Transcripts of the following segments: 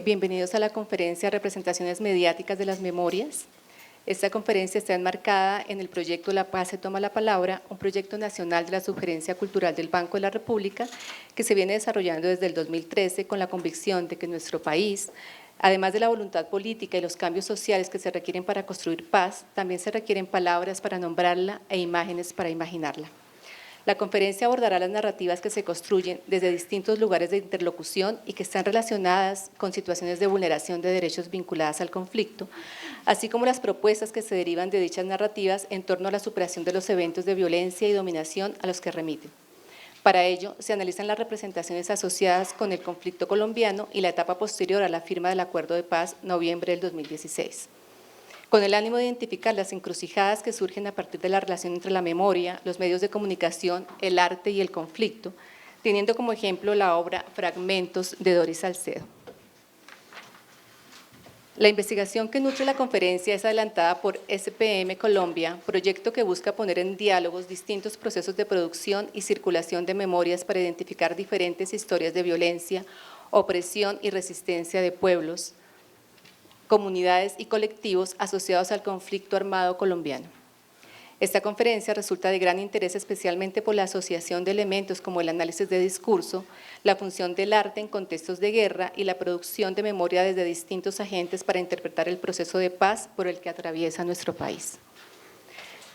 Bienvenidos a la conferencia Representaciones Mediáticas de las Memorias. Esta conferencia está enmarcada en el proyecto La Paz se toma la palabra, un proyecto nacional de la Sugerencia Cultural del Banco de la República que se viene desarrollando desde el 2013 con la convicción de que nuestro país, además de la voluntad política y los cambios sociales que se requieren para construir paz, también se requieren palabras para nombrarla e imágenes para imaginarla. La conferencia abordará las narrativas que se construyen desde distintos lugares de interlocución y que están relacionadas con situaciones de vulneración de derechos vinculadas al conflicto, así como las propuestas que se derivan de dichas narrativas en torno a la superación de los eventos de violencia y dominación a los que remiten. Para ello, se analizan las representaciones asociadas con el conflicto colombiano y la etapa posterior a la firma del Acuerdo de Paz, noviembre del 2016. Con el ánimo de identificar las encrucijadas que surgen a partir de la relación entre la memoria, los medios de comunicación, el arte y el conflicto, teniendo como ejemplo la obra Fragmentos de Doris Salcedo. La investigación que nutre la conferencia es adelantada por SPM Colombia, proyecto que busca poner en diálogos distintos procesos de producción y circulación de memorias para identificar diferentes historias de violencia, opresión y resistencia de pueblos, comunidades y colectivos asociados al conflicto armado colombiano. Esta conferencia resulta de gran interés especialmente por la asociación de elementos como el análisis de discurso, la función del arte en contextos de guerra y la producción de memoria desde distintos agentes para interpretar el proceso de paz por el que atraviesa nuestro país.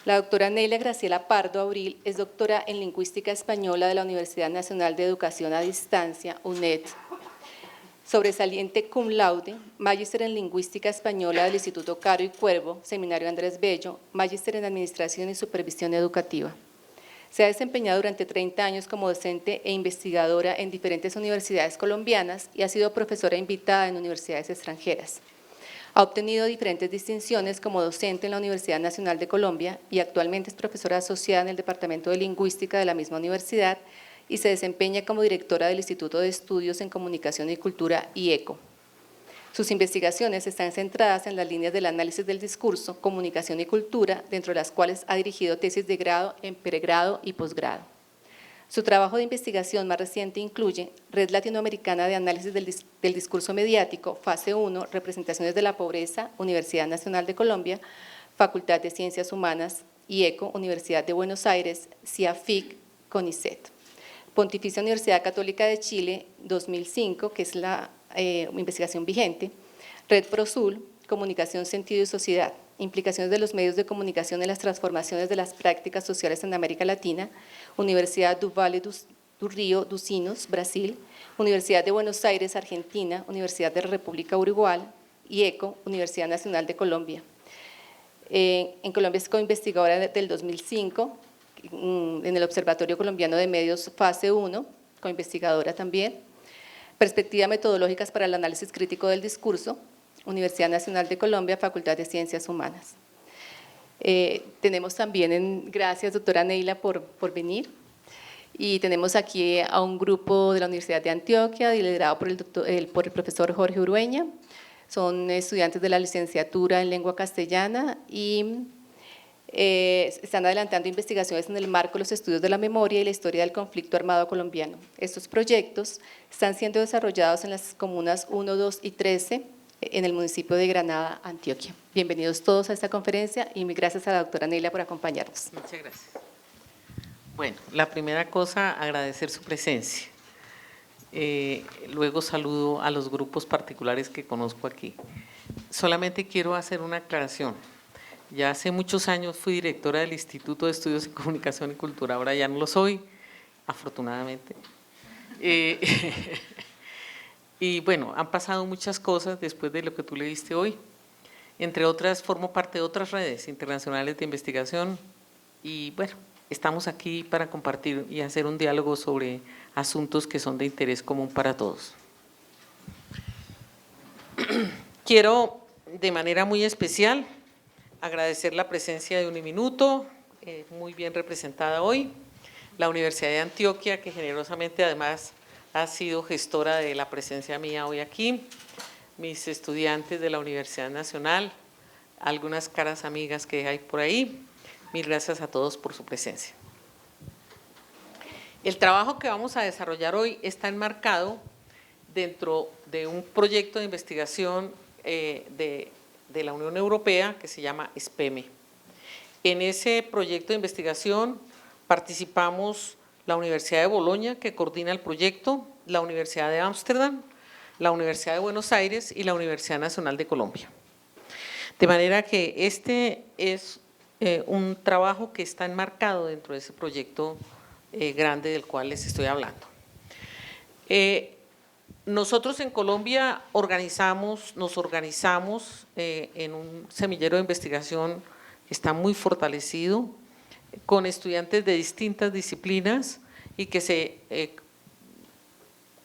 La doctora Neila Graciela Pardo Abril es doctora en Lingüística Española de la Universidad Nacional de Educación a Distancia, UNED, sobresaliente cum laude, magíster en Lingüística Española del Instituto Caro y Cuervo, Seminario Andrés Bello, magíster en Administración y Supervisión Educativa. Se ha desempeñado durante 30 años como docente e investigadora en diferentes universidades colombianas y ha sido profesora invitada en universidades extranjeras. Ha obtenido diferentes distinciones como docente en la Universidad Nacional de Colombia y actualmente es profesora asociada en el Departamento de Lingüística de la misma universidad y se desempeña como directora del Instituto de Estudios en Comunicación y Cultura, IECO. Sus investigaciones están centradas en las líneas del análisis del discurso, comunicación y cultura, dentro de las cuales ha dirigido tesis de grado en pregrado y posgrado. Su trabajo de investigación más reciente incluye Red Latinoamericana de Análisis del Discurso Mediático, Fase 1, Representaciones de la Pobreza, Universidad Nacional de Colombia, Facultad de Ciencias Humanas, IECO, Universidad de Buenos Aires, CIAFIC, CONICET. Pontificia Universidad Católica de Chile, 2005, que es la investigación vigente, Red ProSul, Comunicación, Sentido y Sociedad, implicaciones de los medios de comunicación en las transformaciones de las prácticas sociales en América Latina, Universidad do Vale do Rio dos Sinos, Brasil, Universidad de Buenos Aires, Argentina, Universidad de la República Uruguay, IECO, Universidad Nacional de Colombia. En Colombia es coinvestigadora del 2005, en el Observatorio Colombiano de Medios Fase 1, coinvestigadora también. Perspectivas metodológicas para el análisis crítico del discurso, Universidad Nacional de Colombia, Facultad de Ciencias Humanas. Tenemos también, gracias doctora Neila por venir, y tenemos aquí a un grupo de la Universidad de Antioquia, liderado por el profesor Jorge Urueña. Son estudiantes de la licenciatura en lengua castellana y están adelantando investigaciones en el marco de los estudios de la memoria y la historia del conflicto armado colombiano. Estos proyectos están siendo desarrollados en las comunas 1, 2 y 13 en el municipio de Granada, Antioquia. Bienvenidos todos a esta conferencia y gracias a la doctora Neila por acompañarnos. Muchas gracias. Bueno, la primera cosa, agradecer su presencia. Luego saludo a los grupos particulares que conozco aquí. Solamente quiero hacer una aclaración. Ya hace muchos años fui directora del Instituto de Estudios en Comunicación y Cultura, ahora ya no lo soy, afortunadamente. Y bueno, han pasado muchas cosas después de lo que tú leíste hoy. Entre otras, formo parte de otras redes internacionales de investigación y bueno, estamos aquí para compartir y hacer un diálogo sobre asuntos que son de interés común para todos. Quiero de manera muy especial agradecer la presencia de Uniminuto, muy bien representada hoy, la Universidad de Antioquia, que generosamente además ha sido gestora de la presencia mía hoy aquí, mis estudiantes de la Universidad Nacional, algunas caras amigas que hay por ahí. Mil gracias a todos por su presencia. El trabajo que vamos a desarrollar hoy está enmarcado dentro de un proyecto de investigación de la Unión Europea que se llama SPEME. En ese proyecto de investigación participamos la Universidad de Bolonia, que coordina el proyecto, la Universidad de Ámsterdam, la Universidad de Buenos Aires y la Universidad Nacional de Colombia. De manera que este es un trabajo que está enmarcado dentro de ese proyecto grande del cual les estoy hablando. Nosotros en Colombia nos organizamos en un semillero de investigación que está muy fortalecido, con estudiantes de distintas disciplinas y que se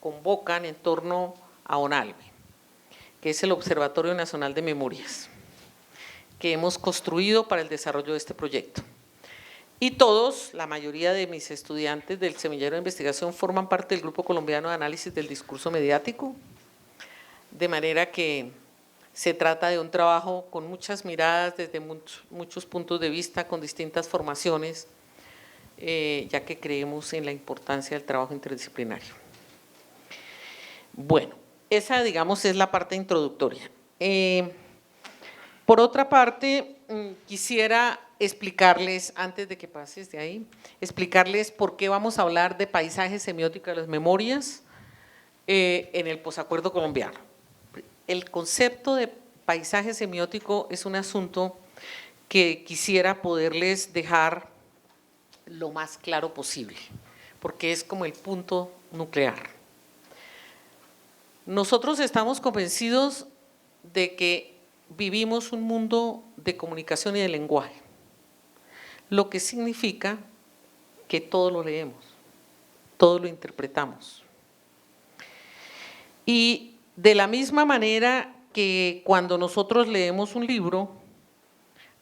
convocan en torno a ONALME, que es el Observatorio Nacional de Memorias, que hemos construido para el desarrollo de este proyecto. Y todos, la mayoría de mis estudiantes del semillero de investigación forman parte del Grupo Colombiano de Análisis del Discurso Mediático, de manera que se trata de un trabajo con muchas miradas, desde muchos puntos de vista, con distintas formaciones, ya que creemos en la importancia del trabajo interdisciplinario. Bueno, esa, digamos, es la parte introductoria. Por otra parte, quisiera explicarles, antes de que pases de ahí, explicarles por qué vamos a hablar de paisaje semiótico de las memorias en el posacuerdo colombiano. El concepto de paisaje semiótico es un asunto que quisiera poderles dejar lo más claro posible, porque es como el punto nuclear. Nosotros estamos convencidos de que vivimos un mundo de comunicación y de lenguaje, lo que significa que todo lo leemos, todo lo interpretamos. Y de la misma manera que cuando nosotros leemos un libro,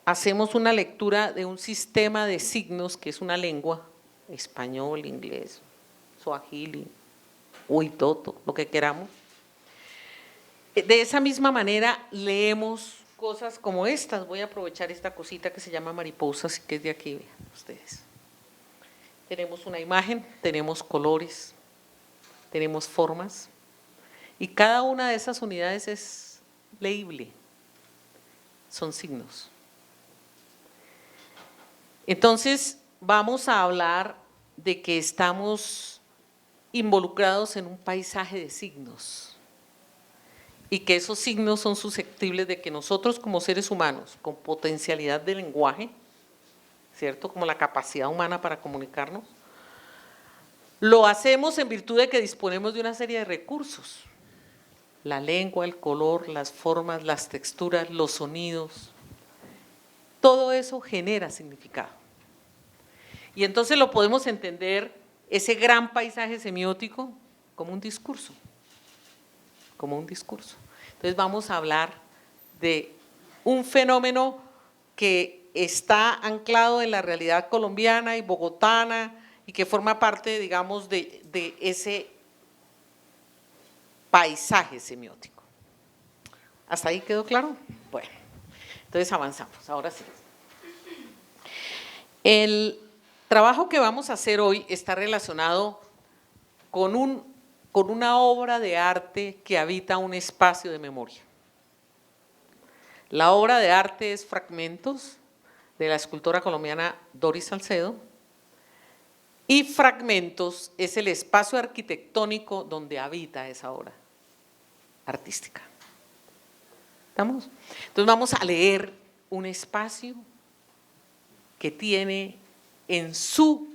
hacemos una lectura de un sistema de signos que es una lengua, español, inglés, suajili, huitoto, lo que queramos. De esa misma manera leemos cosas como estas. Voy a aprovechar esta cosita que se llama mariposas, que es de aquí, vean ustedes. Tenemos una imagen, tenemos colores, tenemos formas, y cada una de esas unidades es leíble, son signos. Entonces, vamos a hablar de que estamos involucrados en un paisaje de signos y que esos signos son susceptibles de que nosotros como seres humanos, con potencialidad de lenguaje, ¿cierto?, como la capacidad humana para comunicarnos, lo hacemos en virtud de que disponemos de una serie de recursos. La lengua, el color, las formas, las texturas, los sonidos, todo eso genera significado. Y entonces lo podemos entender, ese gran paisaje semiótico, como un discurso, como un discurso. Entonces vamos a hablar de un fenómeno que está anclado en la realidad colombiana y bogotana y que forma parte, digamos, de ese paisaje semiótico. ¿Hasta ahí quedó claro? Bueno, entonces avanzamos, ahora sí. El trabajo que vamos a hacer hoy está relacionado con una obra de arte que habita un espacio de memoria. La obra de arte es Fragmentos, de la escultora colombiana Doris Salcedo, y Fragmentos es el espacio arquitectónico donde habita esa obra artística. ¿Estamos? Entonces vamos a leer un espacio que tiene en su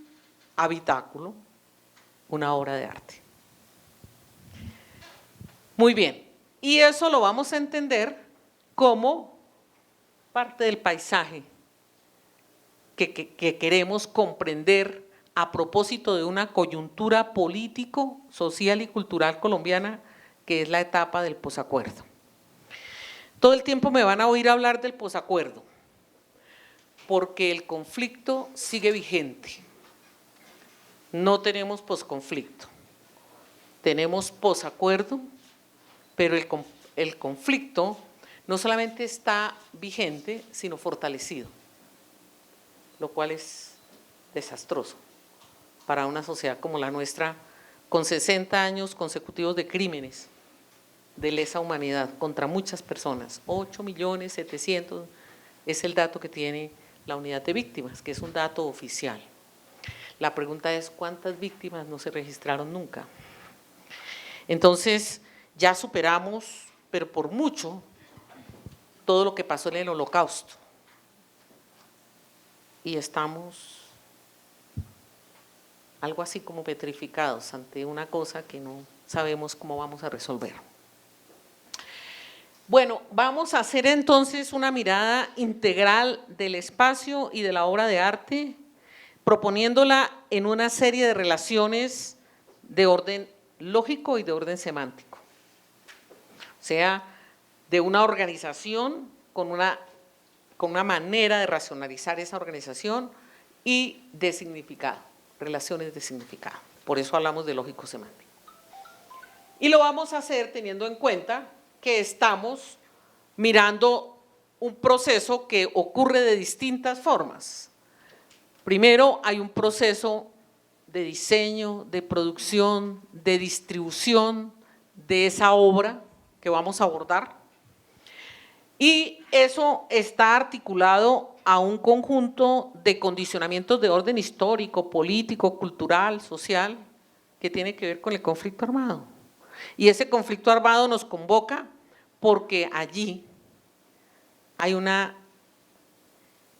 habitáculo una obra de arte. Muy bien, y eso lo vamos a entender como parte del paisaje que queremos comprender a propósito de una coyuntura político, social y cultural colombiana que es la etapa del posacuerdo. Todo el tiempo me van a oír hablar del posacuerdo, porque el conflicto sigue vigente. No tenemos posconflicto, tenemos posacuerdo, pero el conflicto no solamente está vigente, sino fortalecido, lo cual es desastroso para una sociedad como la nuestra, con 60 años consecutivos de crímenes de lesa humanidad contra muchas personas. 8.700.000 es el dato que tiene la unidad de víctimas, que es un dato oficial. La pregunta es, ¿cuántas víctimas no se registraron nunca? Entonces, ya superamos, pero por mucho, todo lo que pasó en el Holocausto. Y estamos algo así como petrificados ante una cosa que no sabemos cómo vamos a resolver. Bueno, vamos a hacer entonces una mirada integral del espacio y de la obra de arte, proponiéndola en una serie de relaciones de orden lógico y de orden semántico. O sea, de una organización con una manera de racionalizar esa organización y de significado, relaciones de significado. Por eso hablamos de lógico semántico. Y lo vamos a hacer teniendo en cuenta que estamos mirando un proceso que ocurre de distintas formas. Primero, hay un proceso de diseño, de producción, de distribución de esa obra que vamos a abordar. Y eso está articulado a un conjunto de condicionamientos de orden histórico, político, cultural, social, que tiene que ver con el conflicto armado. Y ese conflicto armado nos convoca porque allí hay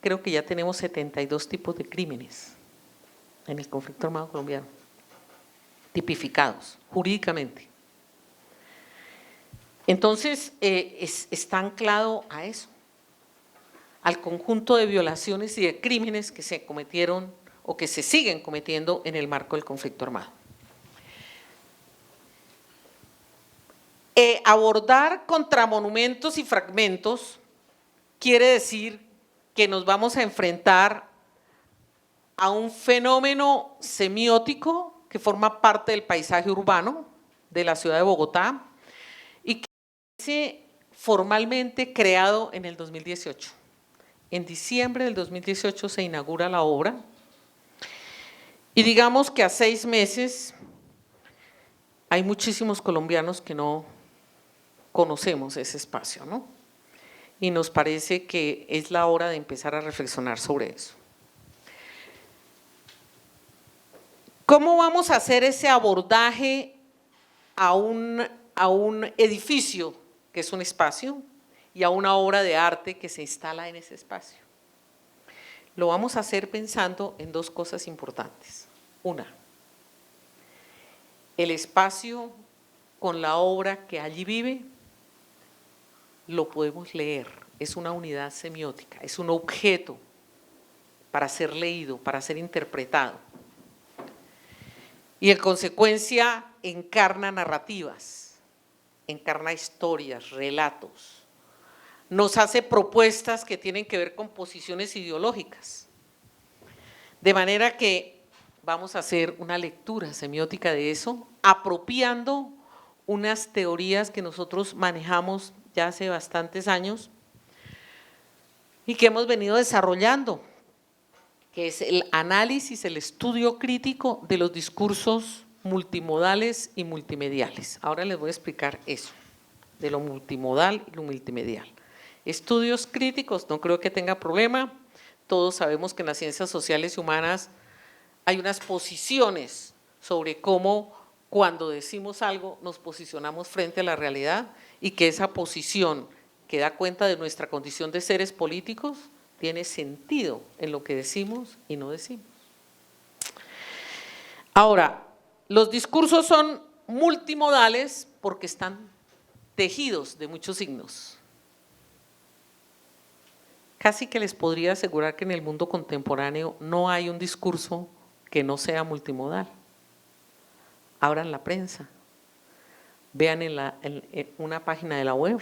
creo que ya tenemos 72 tipos de crímenes en el conflicto armado colombiano, tipificados jurídicamente. Entonces, está anclado a eso, al conjunto de violaciones y de crímenes que se cometieron o que se siguen cometiendo en el marco del conflicto armado. Abordar contra monumentos y fragmentos quiere decir que nos vamos a enfrentar a un fenómeno semiótico que forma parte del paisaje urbano de la ciudad de Bogotá y que es formalmente creado en el 2018. En diciembre del 2018 se inaugura la obra y digamos que a 6 meses hay muchísimos colombianos que no conocemos ese espacio, ¿no? Y nos parece que es la hora de empezar a reflexionar sobre eso. ¿Cómo vamos a hacer ese abordaje a un edificio que es un espacio y a una obra de arte que se instala en ese espacio? Lo vamos a hacer pensando en 2 cosas importantes. Una, el espacio con la obra que allí vive lo podemos leer, es una unidad semiótica, es un objeto para ser leído, para ser interpretado. Y en consecuencia encarna narrativas, encarna historias, relatos, nos hace propuestas que tienen que ver con posiciones ideológicas. De manera que vamos a hacer una lectura semiótica de eso, apropiando unas teorías que nosotros manejamos ya hace bastantes años y que hemos venido desarrollando, que es el análisis, el estudio crítico de los discursos multimodales y multimediales. Ahora les voy a explicar eso, de lo multimodal y lo multimedial. Estudios críticos, no creo que tenga problema, todos sabemos que en las ciencias sociales y humanas hay unas posiciones sobre cómo cuando decimos algo nos posicionamos frente a la realidad y que esa posición que da cuenta de nuestra condición de seres políticos tiene sentido en lo que decimos y no decimos. Ahora, los discursos son multimodales porque están tejidos de muchos signos. Casi que les podría asegurar que en el mundo contemporáneo no hay un discurso que no sea multimodal. Abran la prensa, vean en una página de la web,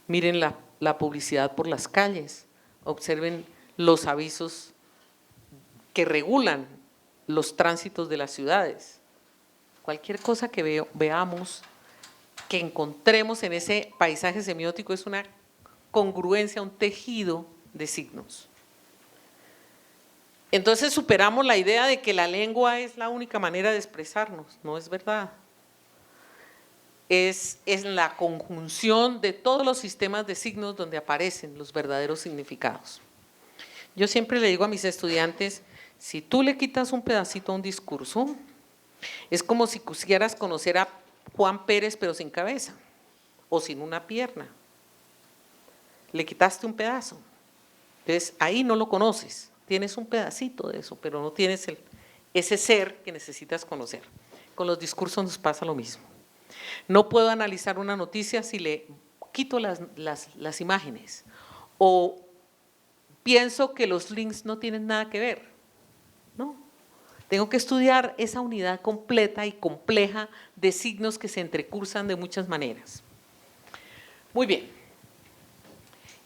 miren la publicidad por las calles, observen los avisos que regulan los tránsitos de las ciudades. Cualquier cosa que veamos, que encontremos en ese paisaje semiótico es una congruencia, un tejido de signos. Entonces superamos la idea de que la lengua es la única manera de expresarnos. No es verdad. Es la conjunción de todos los sistemas de signos donde aparecen los verdaderos significados. Yo siempre le digo a mis estudiantes, si tú le quitas un pedacito a un discurso, es como si quisieras conocer a Juan Pérez pero sin cabeza o sin una pierna. Le quitaste un pedazo. Entonces ahí no lo conoces, tienes un pedacito de eso, pero no tienes ese ser que necesitas conocer. Con los discursos nos pasa lo mismo. No puedo analizar una noticia si le quito las imágenes o pienso que los links no tienen nada que ver. No, tengo que estudiar esa unidad completa y compleja de signos que se entrecruzan de muchas maneras. Muy bien.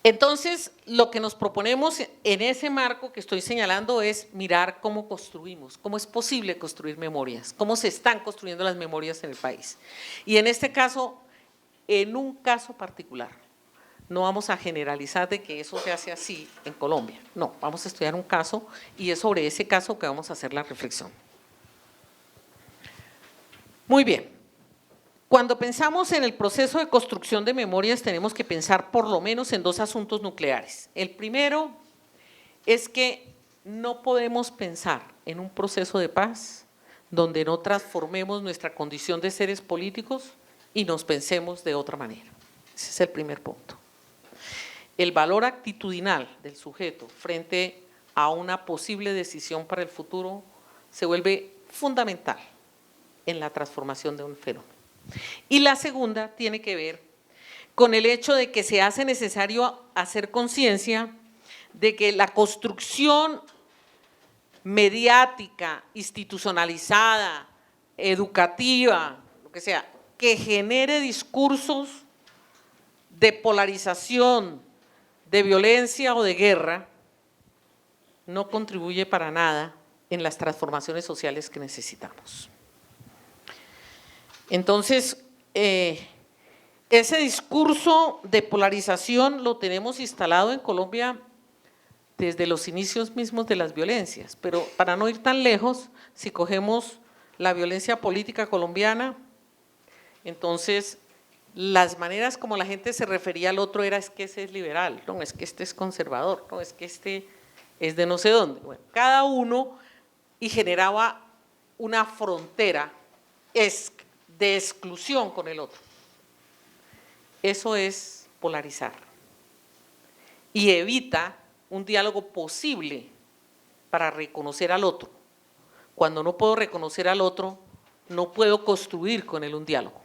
Entonces, lo que nos proponemos en ese marco que estoy señalando es mirar cómo construimos, cómo es posible construir memorias, cómo se están construyendo las memorias en el país. Y en este caso, en un caso particular, no vamos a generalizar de que eso se hace así en Colombia. No, vamos a estudiar un caso y es sobre ese caso que vamos a hacer la reflexión. Muy bien. Cuando pensamos en el proceso de construcción de memorias tenemos que pensar por lo menos en dos asuntos nucleares. El primero es que no podemos pensar en un proceso de paz donde no transformemos nuestra condición de seres políticos y nos pensemos de otra manera. Ese es el primer punto. El valor actitudinal del sujeto frente a una posible decisión para el futuro se vuelve fundamental en la transformación de un fenómeno. Y la segunda tiene que ver con el hecho de que se hace necesario hacer conciencia de que la construcción mediática, institucionalizada, educativa, lo que sea, que genere discursos de polarización, de violencia o de guerra, no contribuye para nada en las transformaciones sociales que necesitamos. Entonces, ese discurso de polarización lo tenemos instalado en Colombia desde los inicios mismos de las violencias, pero para no ir tan lejos, si cogemos la violencia política colombiana, entonces las maneras como la gente se refería al otro era es que ese es liberal, no, es que este es conservador, no, es que este es de no sé dónde. Bueno, cada uno y generaba una frontera de exclusión con el otro. Eso es polarizar y evita un diálogo posible para reconocer al otro. Cuando no puedo reconocer al otro, no puedo construir con él un diálogo.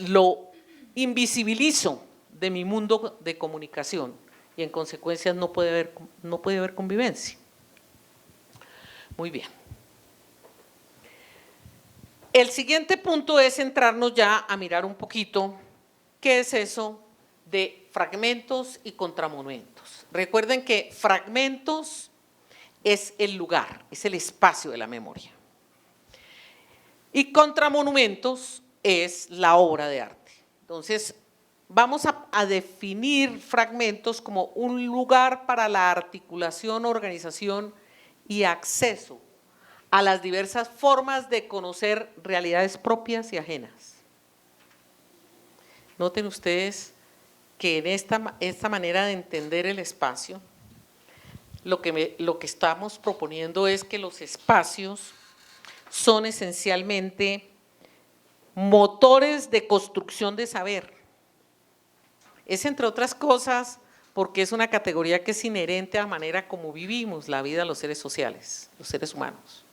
Lo invisibilizo de mi mundo de comunicación y en consecuencia no puede haber convivencia. Muy bien. El siguiente punto es centrarnos ya a mirar un poquito qué es eso de fragmentos y contramonumentos. Recuerden que fragmentos es el lugar, es el espacio de la memoria. Y contramonumentos es la obra de arte. Entonces, vamos a definir fragmentos como un lugar para la articulación, organización y acceso a las diversas formas de conocer realidades propias y ajenas. Noten ustedes que en esta manera de entender el espacio, lo que estamos proponiendo es que los espacios son esencialmente motores de construcción de saber. Es, entre otras cosas, porque es una categoría que es inherente a la manera como vivimos la vida de los seres sociales, los seres humanos.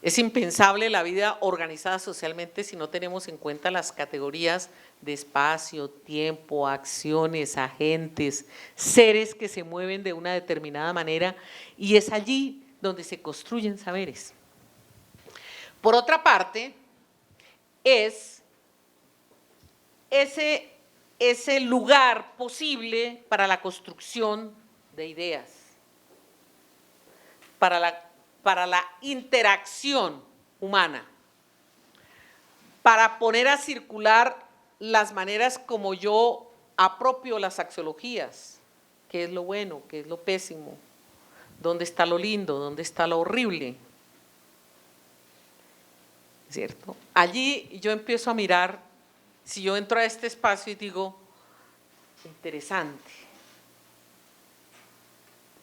Es impensable la vida organizada socialmente si no tenemos en cuenta las categorías de espacio, tiempo, acciones, agentes, seres que se mueven de una determinada manera y es allí donde se construyen saberes. Por otra parte, es ese lugar posible para la construcción de ideas, para la interacción humana, para poner a circular las maneras como yo apropio las axiologías, qué es lo bueno, qué es lo pésimo, dónde está lo lindo, dónde está lo horrible, ¿cierto? Allí yo empiezo a mirar, si yo entro a este espacio y digo, interesante,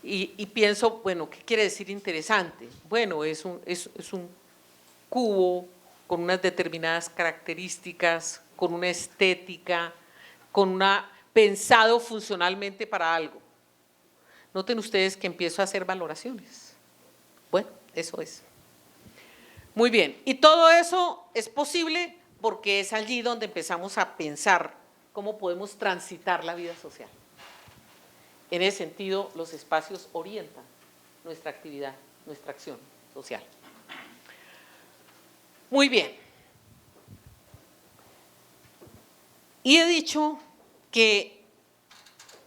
y pienso, bueno, ¿qué quiere decir interesante? Bueno, es un cubo con unas determinadas características, con una estética, pensado funcionalmente para algo. Noten ustedes que empiezo a hacer valoraciones. Bueno, eso es. Muy bien, y todo eso es posible porque es allí donde empezamos a pensar cómo podemos transitar la vida social. En ese sentido, los espacios orientan nuestra actividad, nuestra acción social. Muy bien. Y he dicho que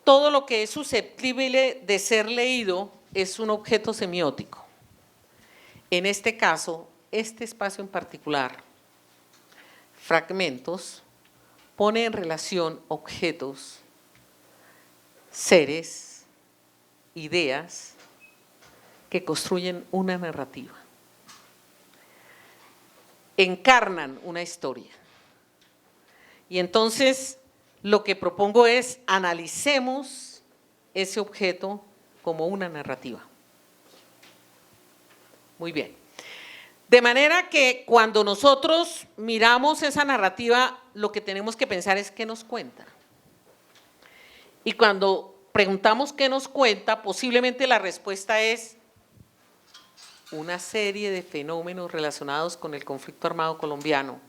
todo lo que es susceptible de ser leído es un objeto semiótico. En este caso, este espacio en particular, fragmentos, pone en relación objetos, seres, ideas que construyen una narrativa, encarnan una historia. Y entonces lo que propongo es analicemos ese objeto como una narrativa. Muy bien. De manera que cuando nosotros miramos esa narrativa, lo que tenemos que pensar es qué nos cuenta. Y cuando preguntamos qué nos cuenta, posiblemente la respuesta es una serie de fenómenos relacionados con el conflicto armado colombiano,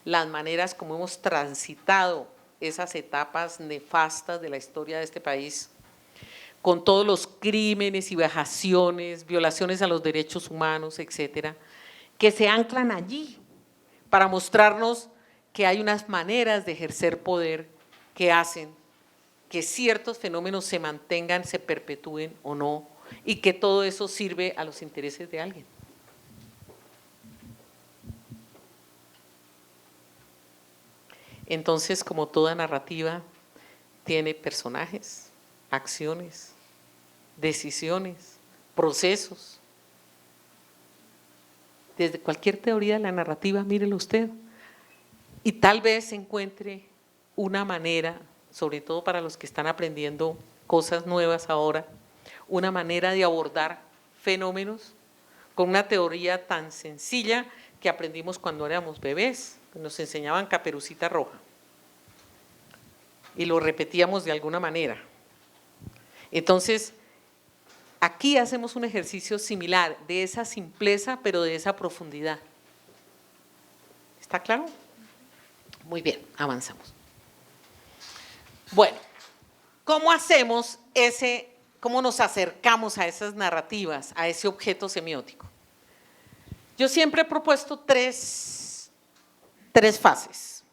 las maneras como hemos transitado esas etapas nefastas de la historia de este país, con todos los crímenes y vejaciones, violaciones a los derechos humanos, etcétera, que se anclan allí para mostrarnos que hay unas maneras de ejercer poder que hacen que ciertos fenómenos se mantengan, se perpetúen o no, y que todo eso sirve a los intereses de alguien. Entonces, como toda narrativa, tiene personajes, acciones, decisiones, procesos. Desde cualquier teoría de la narrativa, mírelo usted, y tal vez encuentre una manera, sobre todo para los que están aprendiendo cosas nuevas ahora, una manera de abordar fenómenos con una teoría tan sencilla que aprendimos cuando éramos bebés, que nos enseñaban Caperucita Roja, y lo repetíamos de alguna manera. Entonces, aquí hacemos un ejercicio similar, de esa simpleza, pero de esa profundidad. ¿Está claro? Muy bien, avanzamos. Bueno, ¿cómo hacemos cómo nos acercamos a esas narrativas, a ese objeto semiótico? Yo siempre he propuesto tres fases,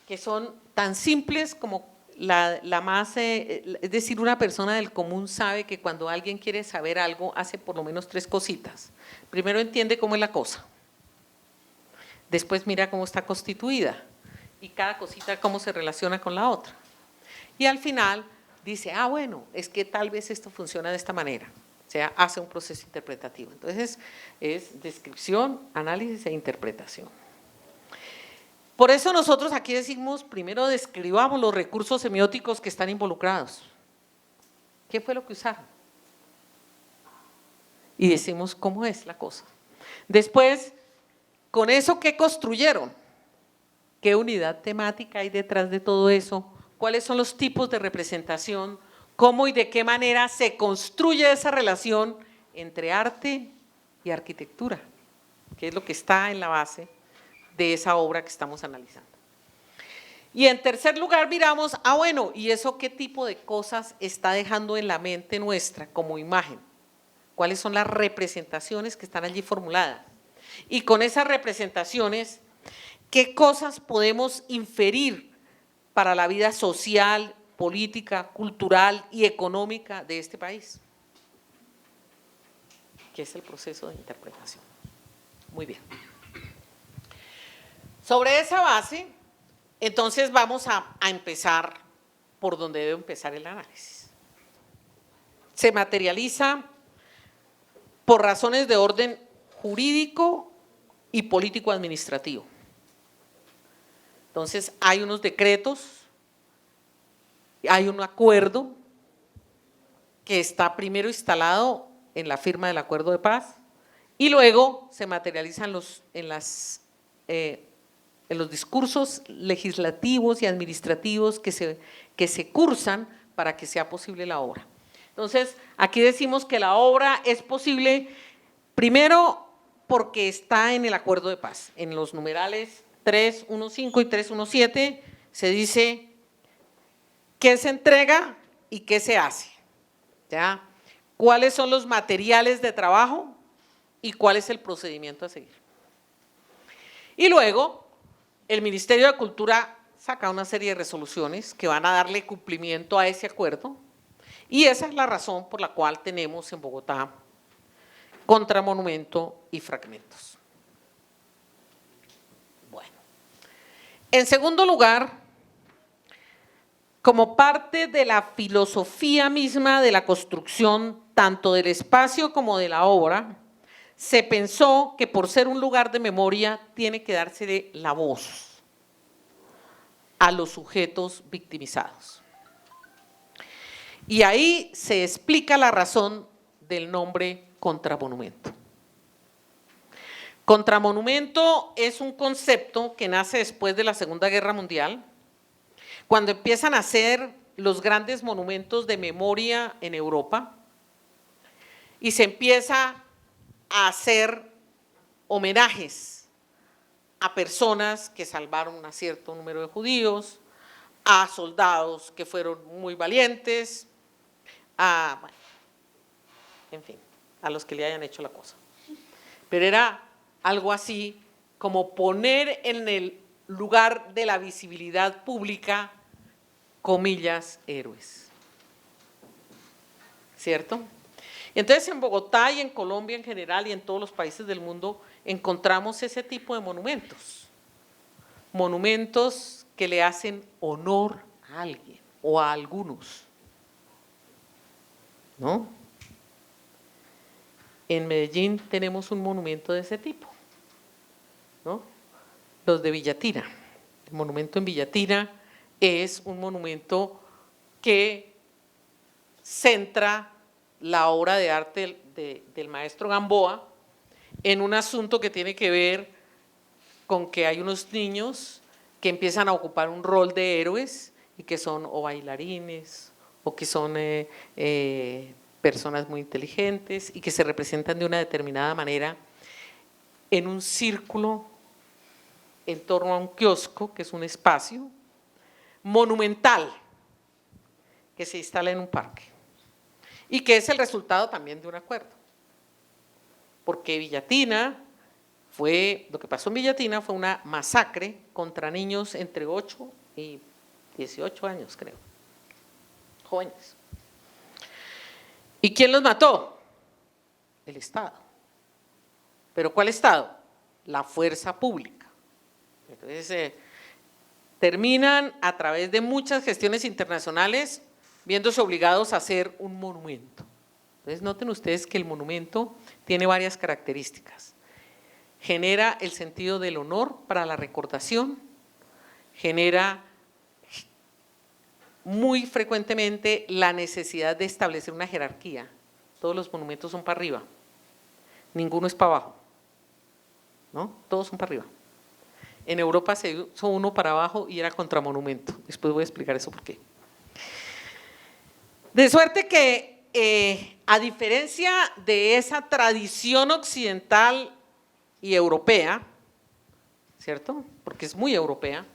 que son tan simples como la más, es decir, una persona del común sabe que cuando alguien quiere saber algo, hace por lo menos tres cositas. Primero entiende cómo es la cosa, después mira cómo está constituida y cada cosita cómo se relaciona con la otra. Y al final dice, bueno, es que tal vez esto funciona de esta manera. O sea, hace un proceso interpretativo. Entonces, es descripción, análisis e interpretación. Por eso nosotros aquí decimos, primero describamos los recursos semióticos que están involucrados. ¿Qué fue lo que usaron? Y decimos cómo es la cosa. Después, con eso, ¿qué construyeron? ¿Qué unidad temática hay detrás de todo eso? ¿Cuáles son los tipos de representación? ¿Cómo y de qué manera se construye esa relación entre arte y arquitectura? Que es lo que está en la base de esa obra que estamos analizando. Y en tercer lugar miramos, bueno, ¿y eso qué tipo de cosas está dejando en la mente nuestra como imagen? ¿Cuáles son las representaciones que están allí formuladas? Y con esas representaciones, ¿qué cosas podemos inferir para la vida social, política, cultural y económica de este país? Que es el proceso de interpretación. Muy bien. Sobre esa base, entonces vamos a empezar por donde debe empezar el análisis. se materializa por razones de orden jurídico y político-administrativo. Entonces, hay unos decretos, hay un acuerdo que está primero instalado en la firma del acuerdo de paz y luego se materializa en los discursos legislativos y administrativos que se cursan para que sea posible la obra. Entonces, aquí decimos que la obra es posible, primero, porque está en el acuerdo de paz. En los numerales 3.1.5 y 3.1.7 se dice qué se entrega y qué se hace, ¿ya? Cuáles son los materiales de trabajo y cuál es el procedimiento a seguir. Y luego, el Ministerio de Cultura saca una serie de resoluciones que van a darle cumplimiento a ese acuerdo, y esa es la razón por la cual tenemos en Bogotá contramonumento y fragmentos. Bueno, en segundo lugar, como parte de la filosofía misma de la construcción, tanto del espacio como de la obra, se pensó que por ser un lugar de memoria tiene que dársele la voz a los sujetos victimizados. Y ahí se explica la razón del nombre contramonumento. Contramonumento es un concepto que nace después de la Segunda Guerra Mundial, cuando empiezan a hacer los grandes monumentos de memoria en Europa y se empieza a hacer homenajes a personas que salvaron a cierto número de judíos, a soldados que fueron muy valientes, bueno, en fin, a los que le hayan hecho la cosa. Pero era algo así como poner en el lugar de la visibilidad pública, comillas, héroes. ¿Cierto? Entonces, en Bogotá y en Colombia en general y en todos los países del mundo encontramos ese tipo de monumentos. Monumentos que le hacen honor a alguien o a algunos, ¿no? En Medellín tenemos un monumento de ese tipo, ¿no? Los de Villatina. El monumento en Villatina es un monumento que centra la obra de arte del maestro Gamboa en un asunto que tiene que ver con que hay unos niños que empiezan a ocupar un rol de héroes y que son o bailarines o que son personas muy inteligentes y que se representan de una determinada manera en un círculo en torno a un kiosco, que es un espacio monumental que se instala en un parque y que es el resultado también de un acuerdo. Porque lo que pasó en Villatina fue una masacre contra niños entre 8 y 18 años, creo, jóvenes. ¿Y quién los mató? El Estado. ¿Pero cuál Estado? La fuerza pública. Entonces, terminan a través de muchas gestiones internacionales viéndose obligados a hacer un monumento. Entonces, noten ustedes que el monumento tiene varias características. Genera el sentido del honor para la recordación, genera muy frecuentemente la necesidad de establecer una jerarquía. Todos los monumentos son para arriba, ninguno es para abajo, ¿no? Todos son para arriba. En Europa se hizo uno para abajo y era contramonumento. Después voy a explicar eso por qué. De suerte que, a diferencia de esa tradición occidental y europea, ¿cierto? Porque es muy europea,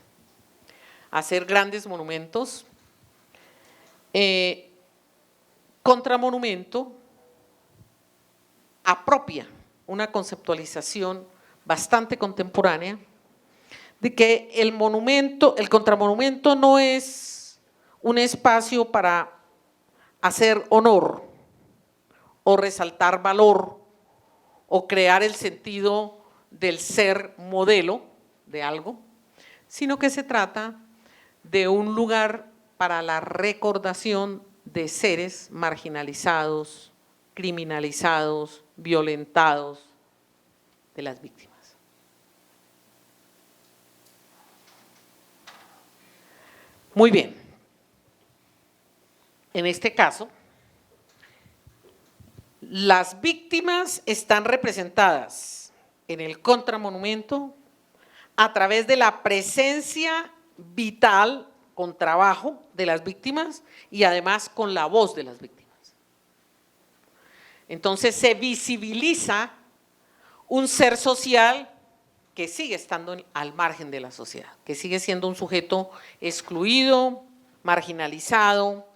hacer grandes monumentos, contramonumento apropia una conceptualización bastante contemporánea de que el contramonumento no es un espacio para hacer honor o resaltar valor o crear el sentido del ser modelo de algo, sino que se trata de un lugar para la recordación de seres marginalizados, criminalizados, violentados, de las víctimas. Muy bien. En este caso, las víctimas están representadas en el contramonumento a través de la presencia vital con trabajo de las víctimas y además con la voz de las víctimas. Entonces se visibiliza un ser social que sigue estando al margen de la sociedad, que sigue siendo un sujeto excluido, marginalizado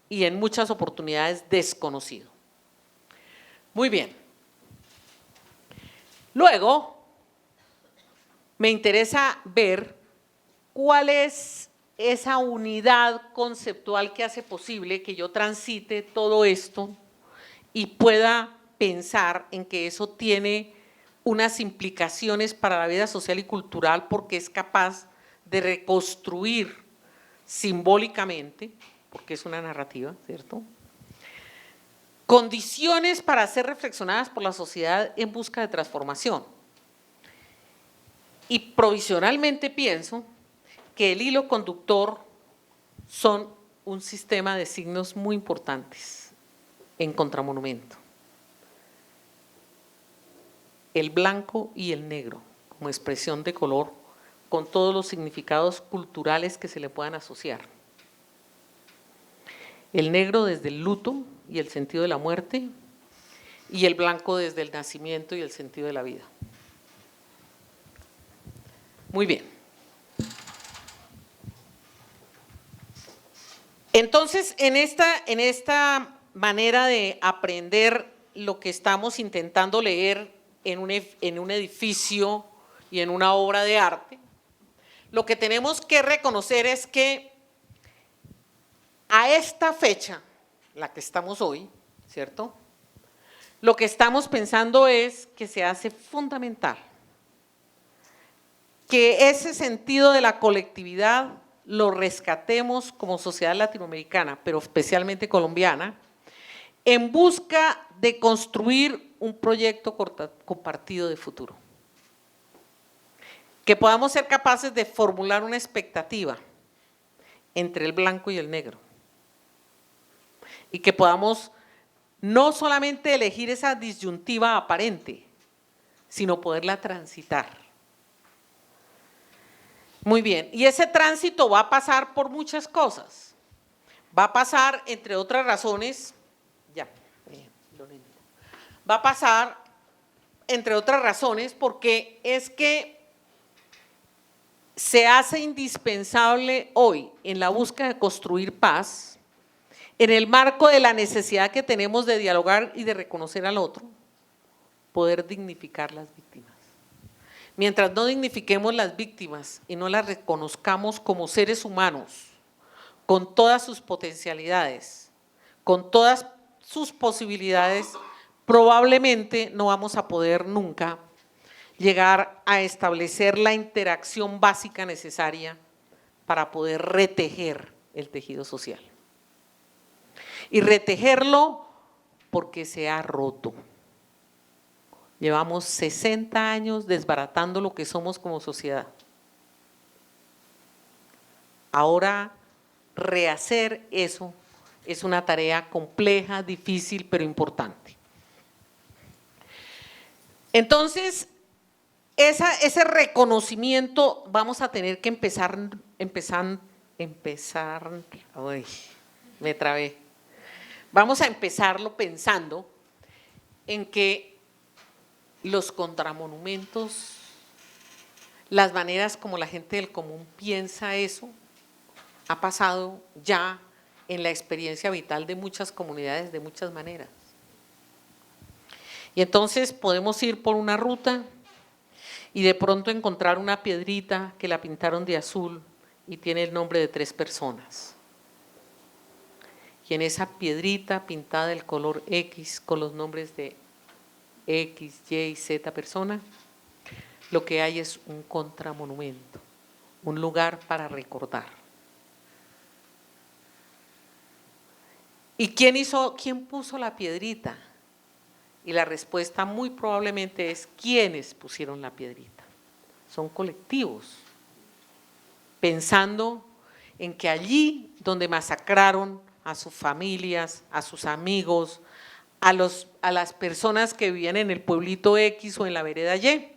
y en muchas oportunidades desconocido. Muy bien. Luego, me interesa ver cuál es esa unidad conceptual que hace posible que yo transite todo esto y pueda pensar en que eso tiene unas implicaciones para la vida social y cultural porque es capaz de reconstruir simbólicamente, porque es una narrativa, ¿cierto?, condiciones para ser reflexionadas por la sociedad en busca de transformación. Y provisionalmente pienso que el hilo conductor son un sistema de signos muy importantes en contramonumento. El blanco y el negro como expresión de color con todos los significados culturales que se le puedan asociar. El negro desde el luto y el sentido de la muerte y el blanco desde el nacimiento y el sentido de la vida. Muy bien. Entonces, en esta manera de aprender lo que estamos intentando leer en un edificio y en una obra de arte, lo que tenemos que reconocer es que a esta fecha, la que estamos hoy, ¿cierto?, lo que estamos pensando es que se hace fundamental que ese sentido de la colectividad lo rescatemos como sociedad latinoamericana, pero especialmente colombiana, en busca de construir un proyecto compartido de futuro. Que podamos ser capaces de formular una expectativa entre el blanco y el negro. Y que podamos no solamente elegir esa disyuntiva aparente, sino poderla transitar. Muy bien, y ese tránsito va a pasar por muchas cosas. Va a pasar, entre otras razones, va a pasar, entre otras razones, porque es que se hace indispensable hoy en la búsqueda de construir paz, en el marco de la necesidad que tenemos de dialogar y de reconocer al otro, poder dignificar las víctimas. Mientras no dignifiquemos las víctimas y no las reconozcamos como seres humanos, con todas sus potencialidades, con todas sus posibilidades, probablemente no vamos a poder nunca llegar a establecer la interacción básica necesaria para poder retejer el tejido social. Y retejerlo porque se ha roto. Llevamos 60 años desbaratando lo que somos como sociedad. Ahora, rehacer eso es una tarea compleja, difícil, pero importante. Entonces, ese reconocimiento vamos a tener que empezar, uy, me trabé. Vamos a empezarlo pensando en que los contramonumentos, las maneras como la gente del común piensa eso, ha pasado ya en la experiencia vital de muchas comunidades de muchas maneras. Y entonces podemos ir por una ruta y de pronto encontrar una piedrita que la pintaron de azul y tiene el nombre de 3 personas. Y en esa piedrita pintada del color X con los nombres de X, Y y Z persona, lo que hay es un contramonumento, un lugar para recordar. ¿Y quién puso la piedrita? Y la respuesta muy probablemente es ¿quiénes pusieron la piedrita? Son colectivos, pensando en que allí donde masacraron a sus familias, a sus amigos, a las personas que vivían en el pueblito X o en la vereda Y,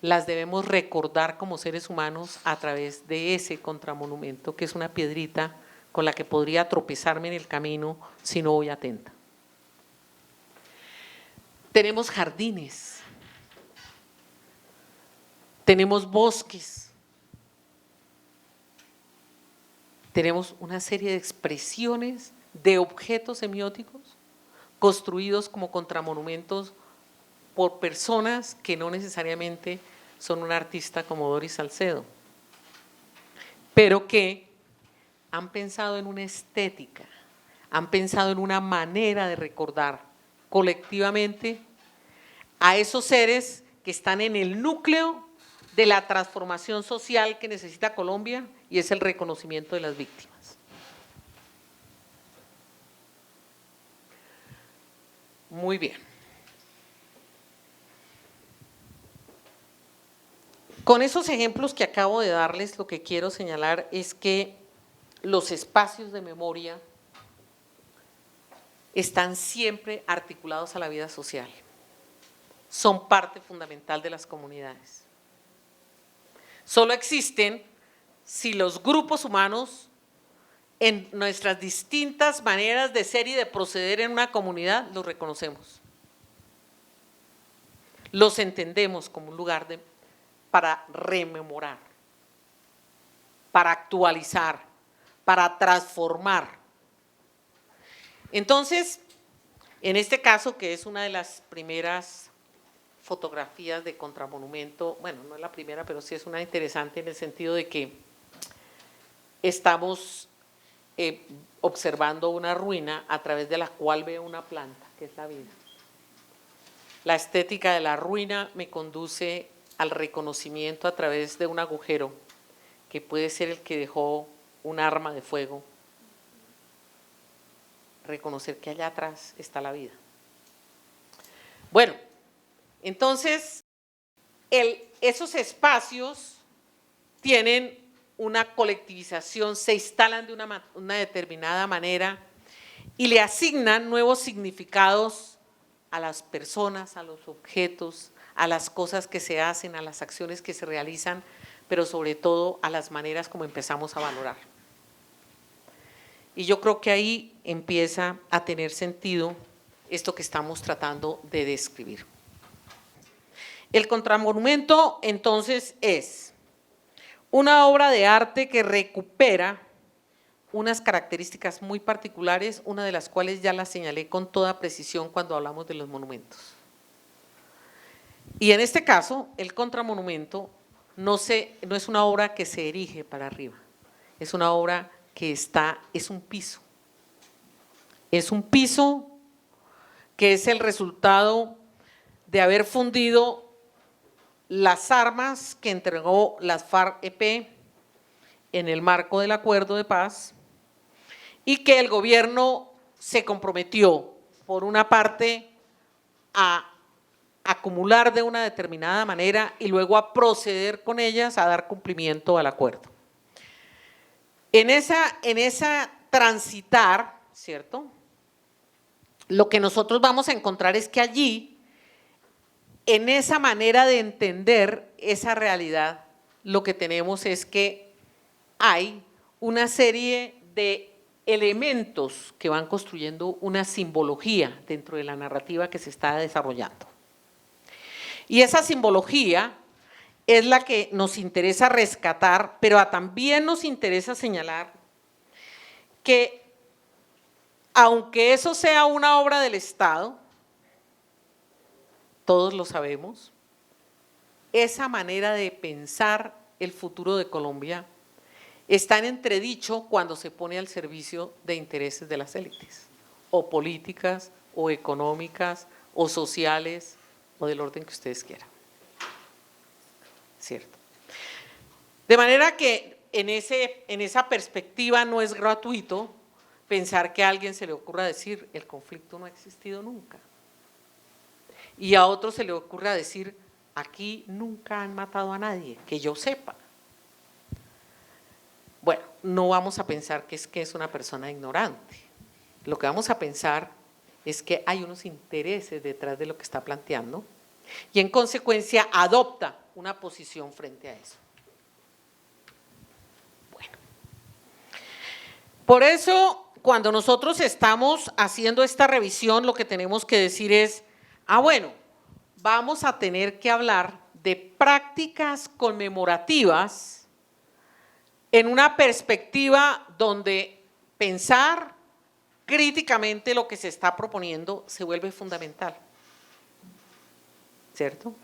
las debemos recordar como seres humanos a través de ese contramonumento, que es una piedrita con la que podría tropezarme en el camino si no voy atenta. Tenemos jardines, tenemos bosques, tenemos una serie de expresiones de objetos semióticos construidos como contramonumentos por personas que no necesariamente son un artista como Doris Salcedo, pero que han pensado en una estética, han pensado en una manera de recordar colectivamente a esos seres que están en el núcleo de la transformación social que necesita Colombia, y es el reconocimiento de las víctimas. Muy bien. Con esos ejemplos que acabo de darles, lo que quiero señalar es que los espacios de memoria están siempre articulados a la vida social, son parte fundamental de las comunidades. Solo existen si los grupos humanos, en nuestras distintas maneras de ser y de proceder en una comunidad, los reconocemos. Los entendemos como un lugar para rememorar, para actualizar, para transformar. Entonces, en este caso, que es una de las primeras fotografías de contramonumento, bueno, no es la primera, pero sí es una interesante en el sentido de que estamos observando una ruina a través de la cual veo una planta, que es la vida. La estética de la ruina me conduce al reconocimiento a través de un agujero, que puede ser el que dejó un arma de fuego, reconocer que allá atrás está la vida. Bueno, entonces, esos espacios tienen una colectivización, se instalan de una determinada manera y le asignan nuevos significados a las personas, a los objetos, a las cosas que se hacen, a las acciones que se realizan, pero sobre todo a las maneras como empezamos a valorar. Y yo creo que ahí empieza a tener sentido esto que estamos tratando de describir. El contramonumento, entonces, es una obra de arte que recupera unas características muy particulares, una de las cuales ya las señalé con toda precisión cuando hablamos de los monumentos. Y en este caso, el contramonumento no es una obra que se erige para arriba, es una obra que es un piso. Es un piso que es el resultado de haber fundido las armas que entregó las FARC-EP en el marco del acuerdo de paz y que el gobierno se comprometió, por una parte, a acumular de una determinada manera y luego a proceder con ellas a dar cumplimiento al acuerdo. En esa transitar, ¿cierto? Lo que nosotros vamos a encontrar es que allí, en esa manera de entender esa realidad, lo que tenemos es que hay una serie de elementos que van construyendo una simbología dentro de la narrativa que se está desarrollando. Y esa simbología es la que nos interesa rescatar, pero también nos interesa señalar que, aunque eso sea una obra del Estado, todos lo sabemos, esa manera de pensar el futuro de Colombia está en entredicho cuando se pone al servicio de intereses de las élites, o políticas, o económicas, o sociales, o del orden que ustedes quieran. ¿Cierto? De manera que en esa perspectiva no es gratuito pensar que a alguien se le ocurra decir el conflicto no ha existido nunca. Y a otro se le ocurra decir aquí nunca han matado a nadie, que yo sepa. Bueno, no vamos a pensar que es una persona ignorante. Lo que vamos a pensar es que hay unos intereses detrás de lo que está planteando y en consecuencia adopta una posición frente a eso. Bueno, por eso cuando nosotros estamos haciendo esta revisión lo que tenemos que decir es, bueno, vamos a tener que hablar de prácticas conmemorativas en una perspectiva donde pensar críticamente lo que se está proponiendo se vuelve fundamental, ¿cierto?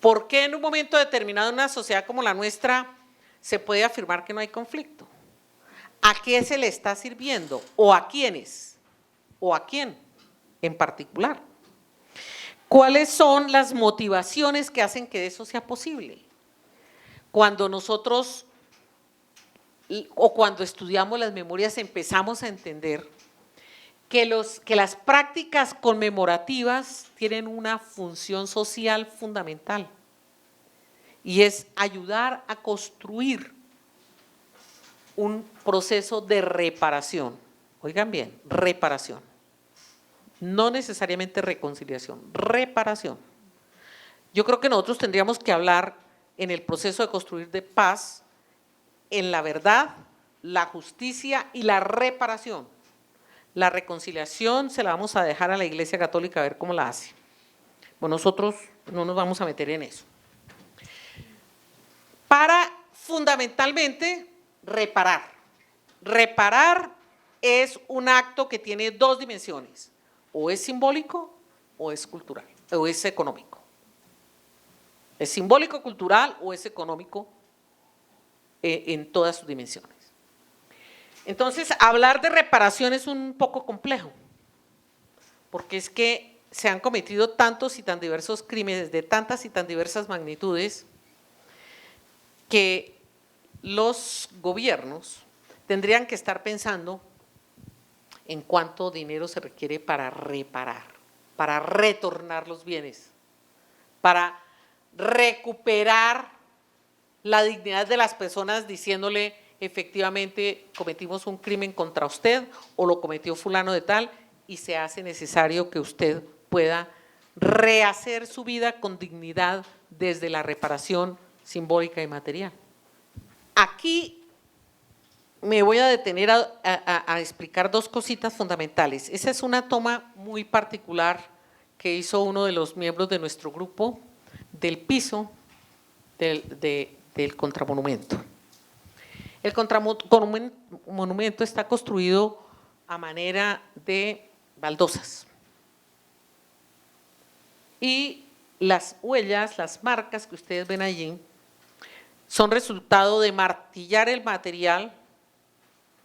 ¿Por qué en un momento determinado en una sociedad como la nuestra se puede afirmar que no hay conflicto? ¿A qué se le está sirviendo? ¿O a quiénes? ¿O a quién en particular? ¿Cuáles son las motivaciones que hacen que eso sea posible? Cuando nosotros o cuando estudiamos las memorias empezamos a entender que las prácticas conmemorativas tienen una función social fundamental y es ayudar a construir un proceso de reparación. Oigan bien, reparación. No necesariamente reconciliación, reparación. Yo creo que nosotros tendríamos que hablar en el proceso de construir de paz en la verdad, la justicia y la reparación. La reconciliación se la vamos a dejar a la Iglesia Católica a ver cómo la hace. Bueno, nosotros no nos vamos a meter en eso. Para fundamentalmente reparar. Reparar es un acto que tiene dos dimensiones. O es simbólico o es cultural, o es económico. Es simbólico, cultural o es económico en todas sus dimensiones. Entonces, hablar de reparación es un poco complejo, porque es que se han cometido tantos y tan diversos crímenes de tantas y tan diversas magnitudes que los gobiernos tendrían que estar pensando en cuánto dinero se requiere para reparar, para retornar los bienes, para recuperar la dignidad de las personas diciéndole efectivamente cometimos un crimen contra usted o lo cometió fulano de tal y se hace necesario que usted pueda rehacer su vida con dignidad desde la reparación simbólica y material. Aquí me voy a detener a explicar dos cositas fundamentales. Esa es una toma muy particular que hizo uno de los miembros de nuestro grupo del piso del contramonumento. El contramonumento está construido a manera de baldosas y las huellas, las marcas que ustedes ven allí son resultado de martillar el material.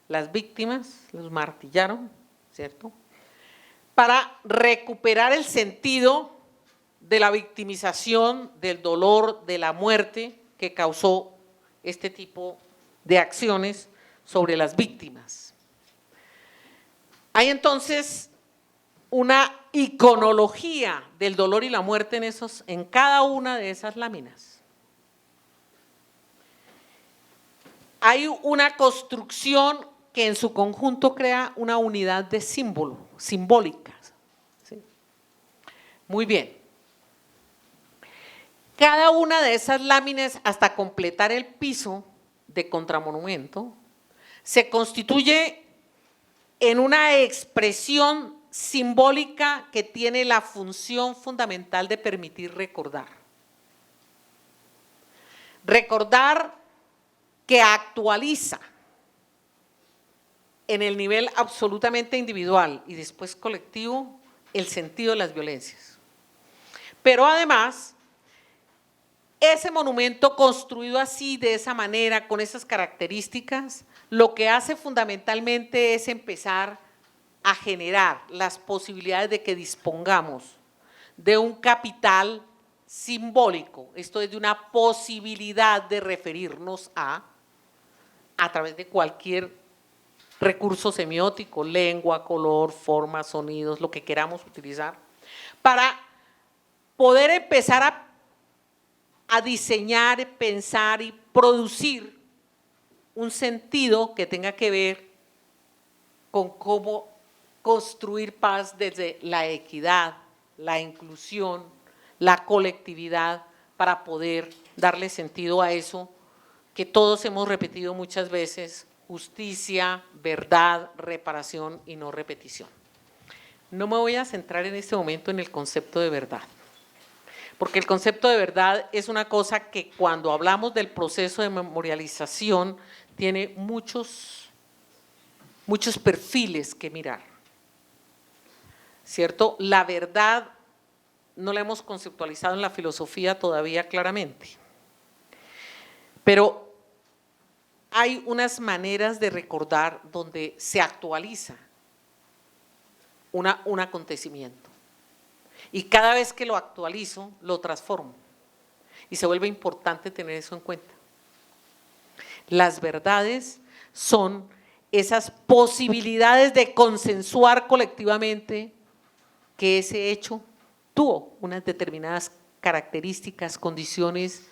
Las víctimas los martillaron, ¿cierto?, para recuperar el sentido de la victimización, del dolor, de la muerte que causó este tipo de acciones sobre las víctimas. Hay entonces una iconología del dolor y la muerte en cada una de esas láminas. Hay una construcción que en su conjunto crea una unidad de símbolo, simbólicas. ¿Sí? Muy bien. Cada una de esas láminas, hasta completar el piso de contramonumento, se constituye en una expresión simbólica que tiene la función fundamental de permitir recordar. Recordar que actualiza en el nivel absolutamente individual y después colectivo el sentido de las violencias. Pero además, ese monumento construido así, de esa manera, con esas características, lo que hace fundamentalmente es empezar a generar las posibilidades de que dispongamos de un capital simbólico, esto es de una posibilidad de referirnos a través de cualquier recursos semióticos, lengua, color, forma, sonidos, lo que queramos utilizar, para poder empezar a diseñar, pensar y producir un sentido que tenga que ver con cómo construir paz desde la equidad, la inclusión, la colectividad, para poder darle sentido a eso que todos hemos repetido muchas veces: justicia, verdad, reparación y no repetición. No me voy a centrar en este momento en el concepto de verdad, porque el concepto de verdad es una cosa que cuando hablamos del proceso de memorialización tiene muchos perfiles que mirar, ¿cierto? La verdad no la hemos conceptualizado en la filosofía todavía claramente, pero hay unas maneras de recordar donde se actualiza un acontecimiento, y cada vez que lo actualizo, lo transformo, y se vuelve importante tener eso en cuenta. Las verdades son esas posibilidades de consensuar colectivamente que ese hecho tuvo unas determinadas características, condiciones,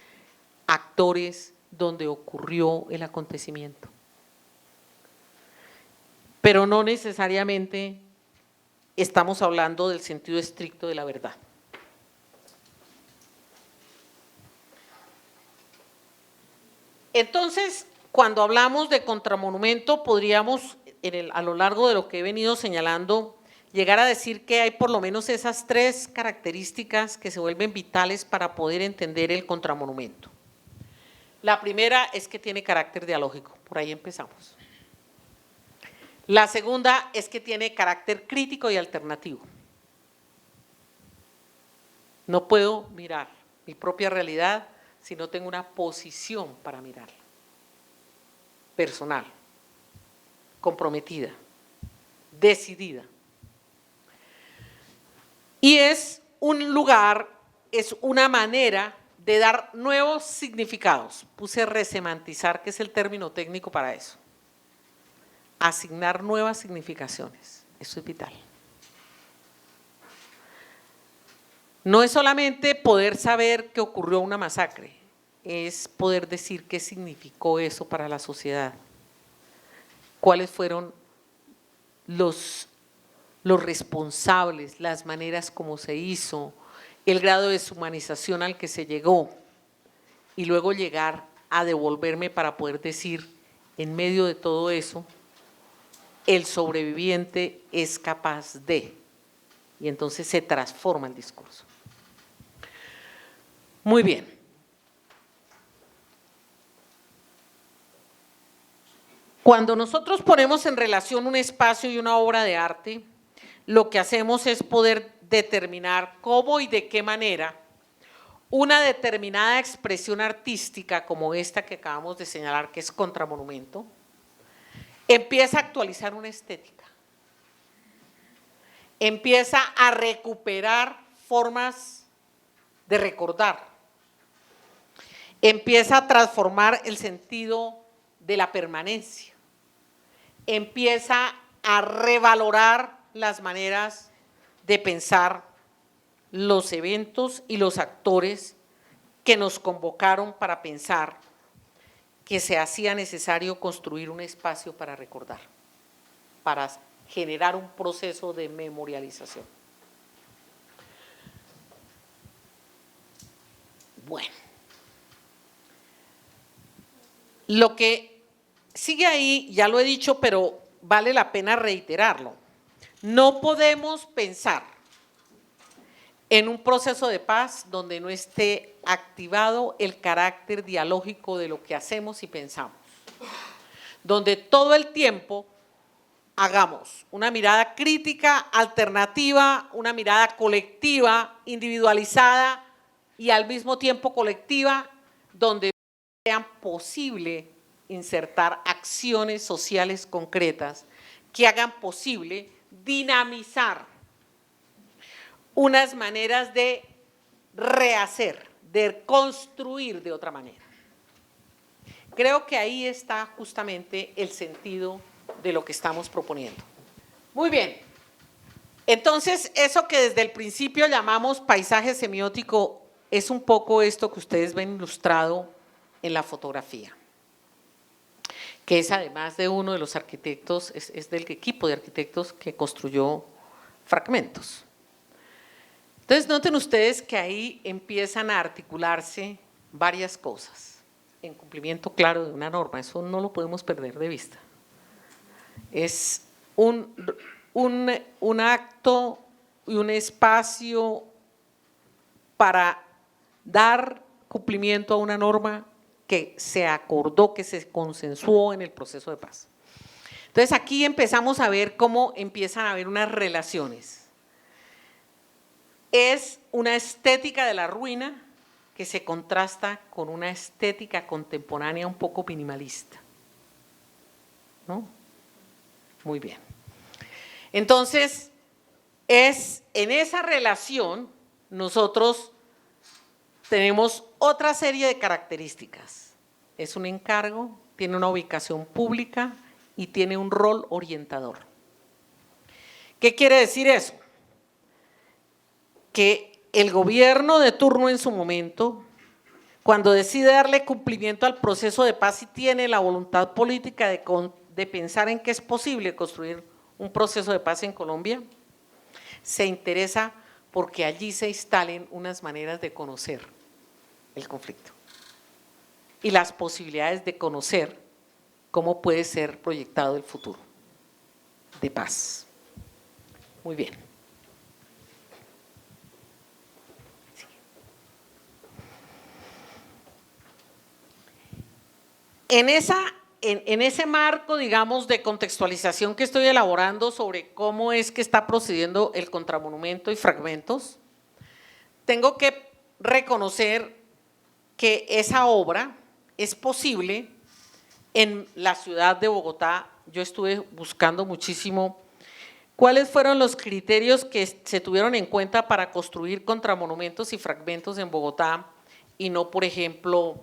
actores donde ocurrió el acontecimiento. Pero no necesariamente estamos hablando del sentido estricto de la verdad. Entonces, cuando hablamos de contramonumento, podríamos, a lo largo de lo que he venido señalando, llegar a decir que hay por lo menos esas tres características que se vuelven vitales para poder entender el contramonumento. La primera es que tiene carácter dialógico, por ahí empezamos. La segunda es que tiene carácter crítico y alternativo. No puedo mirar mi propia realidad si no tengo una posición para mirarla, personal, comprometida, decidida. Y es un lugar, es una manera de dar nuevos significados. Puse resemantizar, que es el término técnico para eso. Asignar nuevas significaciones, eso es vital. No es solamente poder saber que ocurrió una masacre, es poder decir qué significó eso para la sociedad, cuáles fueron los responsables, las maneras como se hizo, el grado de deshumanización al que se llegó, y luego llegar a devolverme para poder decir, en medio de todo eso, el sobreviviente es capaz de, y entonces se transforma el discurso. Muy bien. Cuando nosotros ponemos en relación un espacio y una obra de arte, lo que hacemos es poder determinar cómo y de qué manera una determinada expresión artística, como esta que acabamos de señalar, que es contramonumento, empieza a actualizar una estética, empieza a recuperar formas de recordar, empieza a transformar el sentido de la permanencia, empieza a revalorar las maneras de pensar los eventos y los actores que nos convocaron para pensar que se hacía necesario construir un espacio para recordar, para generar un proceso de memorialización. Bueno, lo que sigue ahí, ya lo he dicho, pero vale la pena reiterarlo. No podemos pensar en un proceso de paz donde no esté activado el carácter dialógico de lo que hacemos y pensamos, donde todo el tiempo hagamos una mirada crítica, alternativa, una mirada colectiva, individualizada y al mismo tiempo colectiva, donde sea posible insertar acciones sociales concretas que hagan posible dinamizar unas maneras de rehacer, de construir de otra manera. Creo que ahí está justamente el sentido de lo que estamos proponiendo. Muy bien. Entonces, eso que desde el principio llamamos paisaje semiótico es un poco esto que ustedes ven ilustrado en la fotografía, que es además de uno de los arquitectos, es del equipo de arquitectos que construyó Fragmentos. Entonces, noten ustedes que ahí empiezan a articularse varias cosas en cumplimiento claro de una norma, eso no lo podemos perder de vista. Es un acto y un espacio para dar cumplimiento a una norma que se acordó, que se consensuó en el proceso de paz. Entonces aquí empezamos a ver cómo empiezan a haber unas relaciones. Es una estética de la ruina que se contrasta con una estética contemporánea un poco minimalista, ¿no? Muy bien. Entonces, es en esa relación nosotros tenemos otra serie de características. Es un encargo, tiene una ubicación pública y tiene un rol orientador. ¿Qué quiere decir eso? Que el gobierno de turno en su momento, cuando decide darle cumplimiento al proceso de paz y tiene la voluntad política de pensar en que es posible construir un proceso de paz en Colombia, se interesa porque allí se instalen unas maneras de conocer el conflicto y las posibilidades de conocer cómo puede ser proyectado el futuro de paz. Muy bien. En ese marco, digamos, de contextualización que estoy elaborando sobre cómo es que está procediendo el contramonumento y Fragmentos, tengo que reconocer que esa obra es posible en la ciudad de Bogotá. Yo estuve buscando muchísimo cuáles fueron los criterios que se tuvieron en cuenta para construir contramonumentos y fragmentos en Bogotá y no, por ejemplo,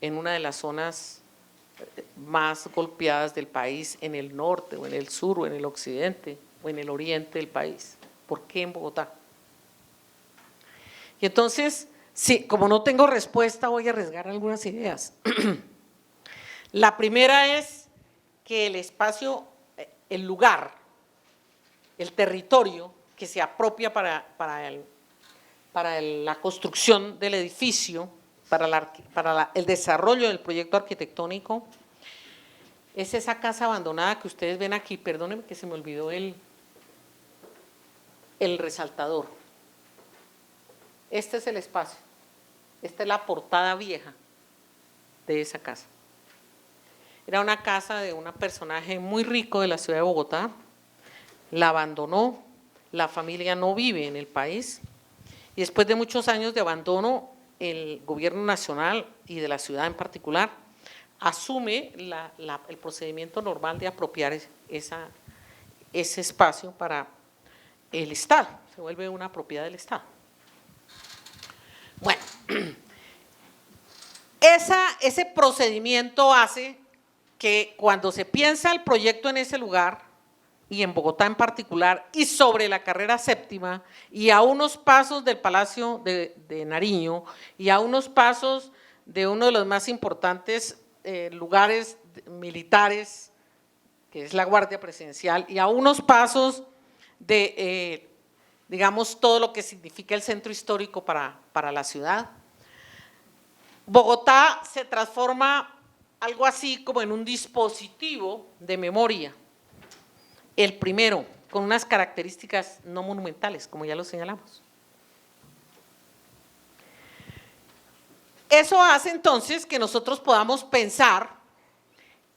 en una de las zonas más golpeadas del país, en el norte o en el sur o en el occidente o en el oriente del país. ¿Por qué en Bogotá? Y entonces, sí, como no tengo respuesta, voy a arriesgar algunas ideas. La primera es que el espacio, el lugar, el territorio que se apropia para la construcción del edificio, para el desarrollo del proyecto arquitectónico, es esa casa abandonada que ustedes ven aquí. Perdónenme que se me olvidó el resaltador. Este es el espacio, esta es la portada vieja de esa casa. Era una casa de un personaje muy rico de la ciudad de Bogotá, la abandonó, la familia no vive en el país y después de muchos años de abandono, el gobierno nacional y de la ciudad en particular asume el procedimiento normal de apropiar ese espacio para el Estado, se vuelve una propiedad del Estado. Bueno, ese procedimiento hace que cuando se piensa el proyecto en ese lugar, y en Bogotá en particular, y sobre la carrera séptima, y a unos pasos del Palacio de Nariño, y a unos pasos de uno de los más importantes lugares militares, que es la Guardia Presidencial, y a unos pasos de, digamos, todo lo que significa el centro histórico para la ciudad, Bogotá se transforma algo así como en un dispositivo de memoria. El primero, con unas características no monumentales, como ya lo señalamos. Eso hace entonces que nosotros podamos pensar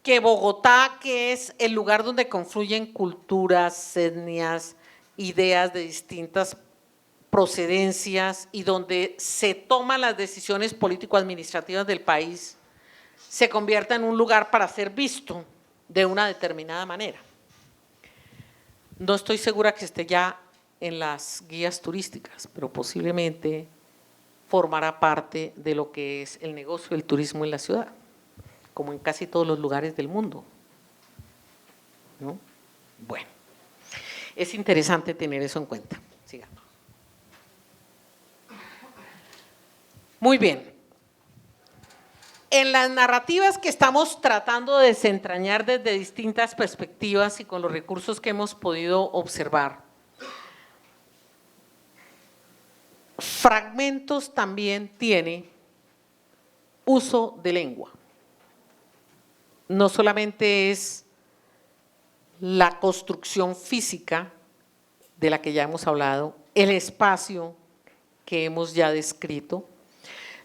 que Bogotá, que es el lugar donde confluyen culturas, etnias, ideas de distintas procedencias y donde se toman las decisiones político-administrativas del país, se convierta en un lugar para ser visto de una determinada manera. No estoy segura que esté ya en las guías turísticas, pero posiblemente formará parte de lo que es el negocio del turismo en la ciudad, como en casi todos los lugares del mundo. ¿no? Bueno, es interesante tener eso en cuenta. Sigamos. Muy bien. En las narrativas que estamos tratando de desentrañar desde distintas perspectivas y con los recursos que hemos podido observar, Fragmentos también tiene uso de lengua. No solamente es la construcción física de la que ya hemos hablado, el espacio que hemos ya descrito,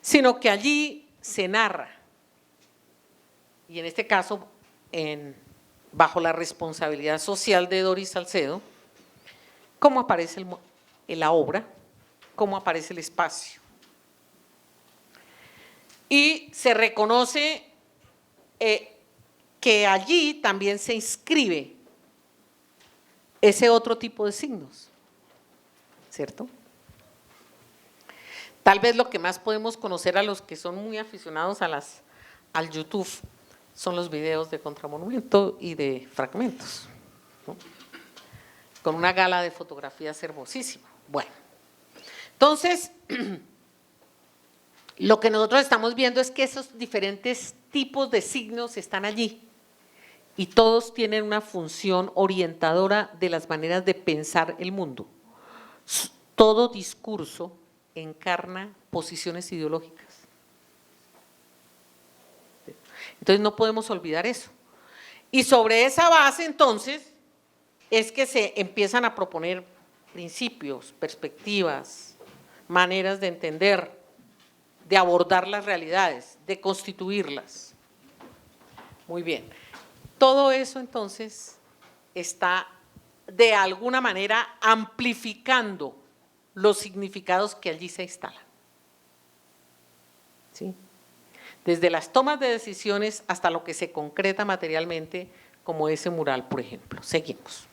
sino que allí se narra, y en este caso bajo la responsabilidad social de Doris Salcedo, cómo aparece la obra, cómo aparece el espacio. Y se reconoce que allí también se inscribe ese otro tipo de signos, ¿cierto? Tal vez lo que más podemos conocer a los que son muy aficionados al YouTube son los videos de Contramonumento y de Fragmentos, ¿no? Con una gala de fotografías hermosísima. Bueno, entonces, lo que nosotros estamos viendo es que esos diferentes tipos de signos están allí y todos tienen una función orientadora de las maneras de pensar el mundo. Todo discurso encarna posiciones ideológicas. Entonces no podemos olvidar eso. Y sobre esa base entonces es que se empiezan a proponer principios, perspectivas, maneras de entender, de abordar las realidades, de constituirlas. Muy bien. Todo eso entonces está de alguna manera amplificando los significados que allí se instalan. ¿Sí? Desde las tomas de decisiones hasta lo que se concreta materialmente, como ese mural, por ejemplo. Seguimos.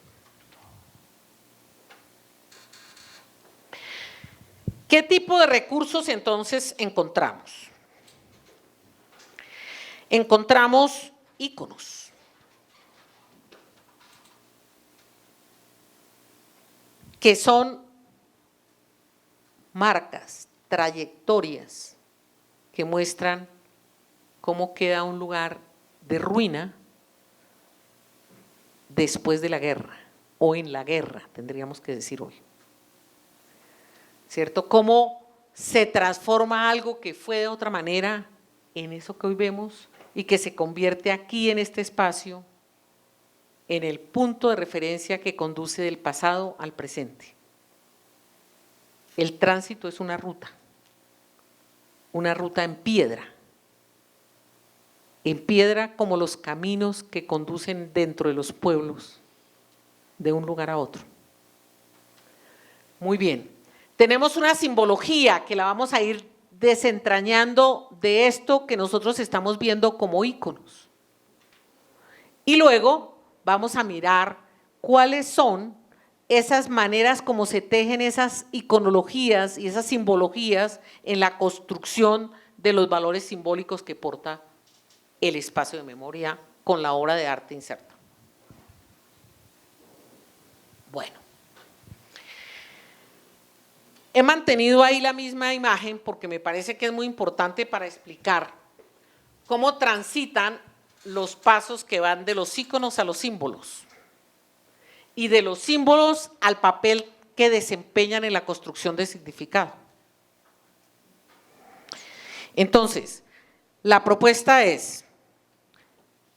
¿Qué tipo de recursos entonces encontramos? Encontramos íconos. Que son marcas, trayectorias que muestran cómo queda un lugar de ruina después de la guerra, o en la guerra, tendríamos que decir hoy. ¿Cierto? Cómo se transforma algo que fue de otra manera en eso que hoy vemos y que se convierte aquí en este espacio en el punto de referencia que conduce del pasado al presente. El tránsito es una ruta en piedra como los caminos que conducen dentro de los pueblos de un lugar a otro. Muy bien. Tenemos una simbología que la vamos a ir desentrañando de esto que nosotros estamos viendo como íconos. Y luego vamos a mirar cuáles son esas maneras como se tejen esas iconologías y esas simbologías en la construcción de los valores simbólicos que porta el espacio de memoria con la obra de arte inserta. Bueno. He mantenido ahí la misma imagen porque me parece que es muy importante para explicar cómo transitan los pasos que van de los íconos a los símbolos y de los símbolos al papel que desempeñan en la construcción de significado. Entonces, la propuesta es,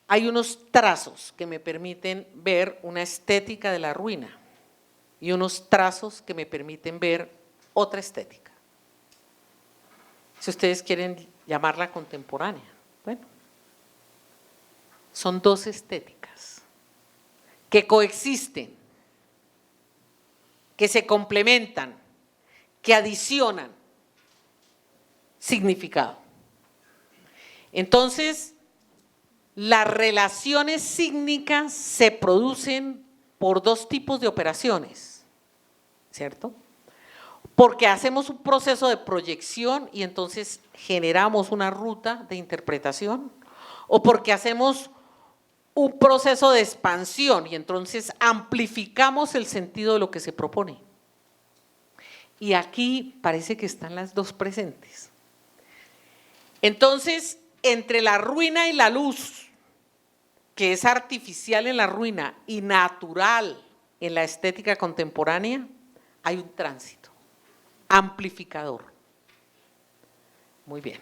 hay unos trazos que me permiten ver una estética de la ruina y unos trazos que me permiten ver otra estética, si ustedes quieren llamarla contemporánea. Bueno, son dos estéticas que coexisten, que se complementan, que adicionan significado. Entonces, las relaciones sígnicas se producen por dos tipos de operaciones, ¿cierto? Porque hacemos un proceso de proyección y entonces generamos una ruta de interpretación, o porque hacemos un proceso de expansión y entonces amplificamos el sentido de lo que se propone. Y aquí parece que están las dos presentes. Entonces, entre la ruina y la luz, que es artificial en la ruina y natural en la estética contemporánea, hay un tránsito amplificador. Muy bien.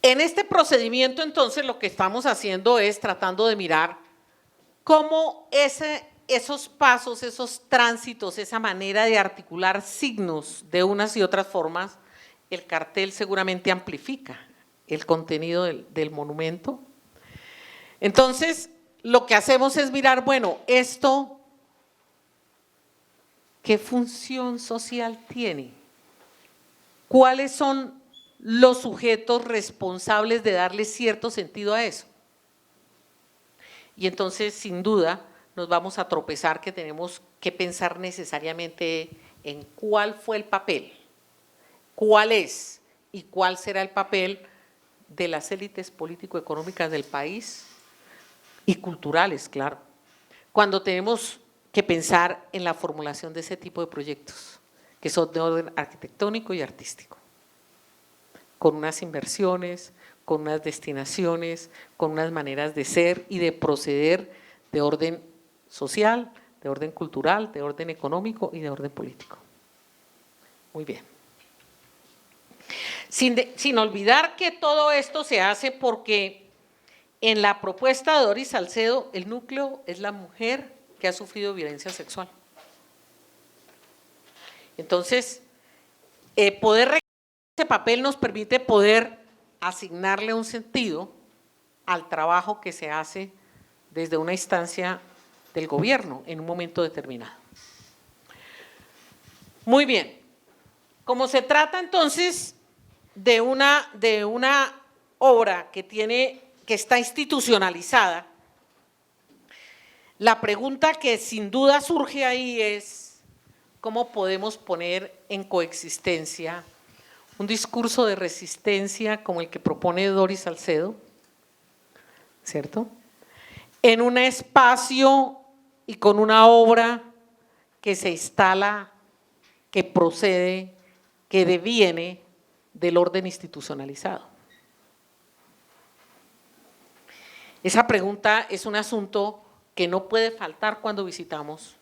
En este procedimiento, entonces, lo que estamos haciendo es tratando de mirar cómo esos pasos, esos tránsitos, esa manera de articular signos de unas y otras formas, el cartel seguramente amplifica el contenido del monumento. Entonces, lo que hacemos es mirar, bueno, esto, ¿qué función social tiene? ¿Cuáles son los sujetos responsables de darle cierto sentido a eso? Y entonces, sin duda, nos vamos a tropezar que tenemos que pensar necesariamente en cuál fue el papel, cuál es y cuál será el papel de las élites político-económicas del país y culturales, claro, cuando tenemos que pensar en la formulación de ese tipo de proyectos, que son de orden arquitectónico y artístico, con unas inversiones, con unas destinaciones, con unas maneras de ser y de proceder de orden social, de orden cultural, de orden económico y de orden político. Muy bien. Sin olvidar que todo esto se hace porque en la propuesta de Doris Salcedo el núcleo es la mujer que ha sufrido violencia sexual. Entonces, poder reconocer ese papel nos permite poder asignarle un sentido al trabajo que se hace desde una instancia del gobierno en un momento determinado. Muy bien, como se trata entonces de una obra que está institucionalizada, la pregunta que sin duda surge ahí es cómo podemos poner en coexistencia un discurso de resistencia como el que propone Doris Salcedo, ¿cierto?, en un espacio y con una obra que se instala, que procede, que deviene del orden institucionalizado. Esa pregunta es un asunto que no puede faltar cuando visitamos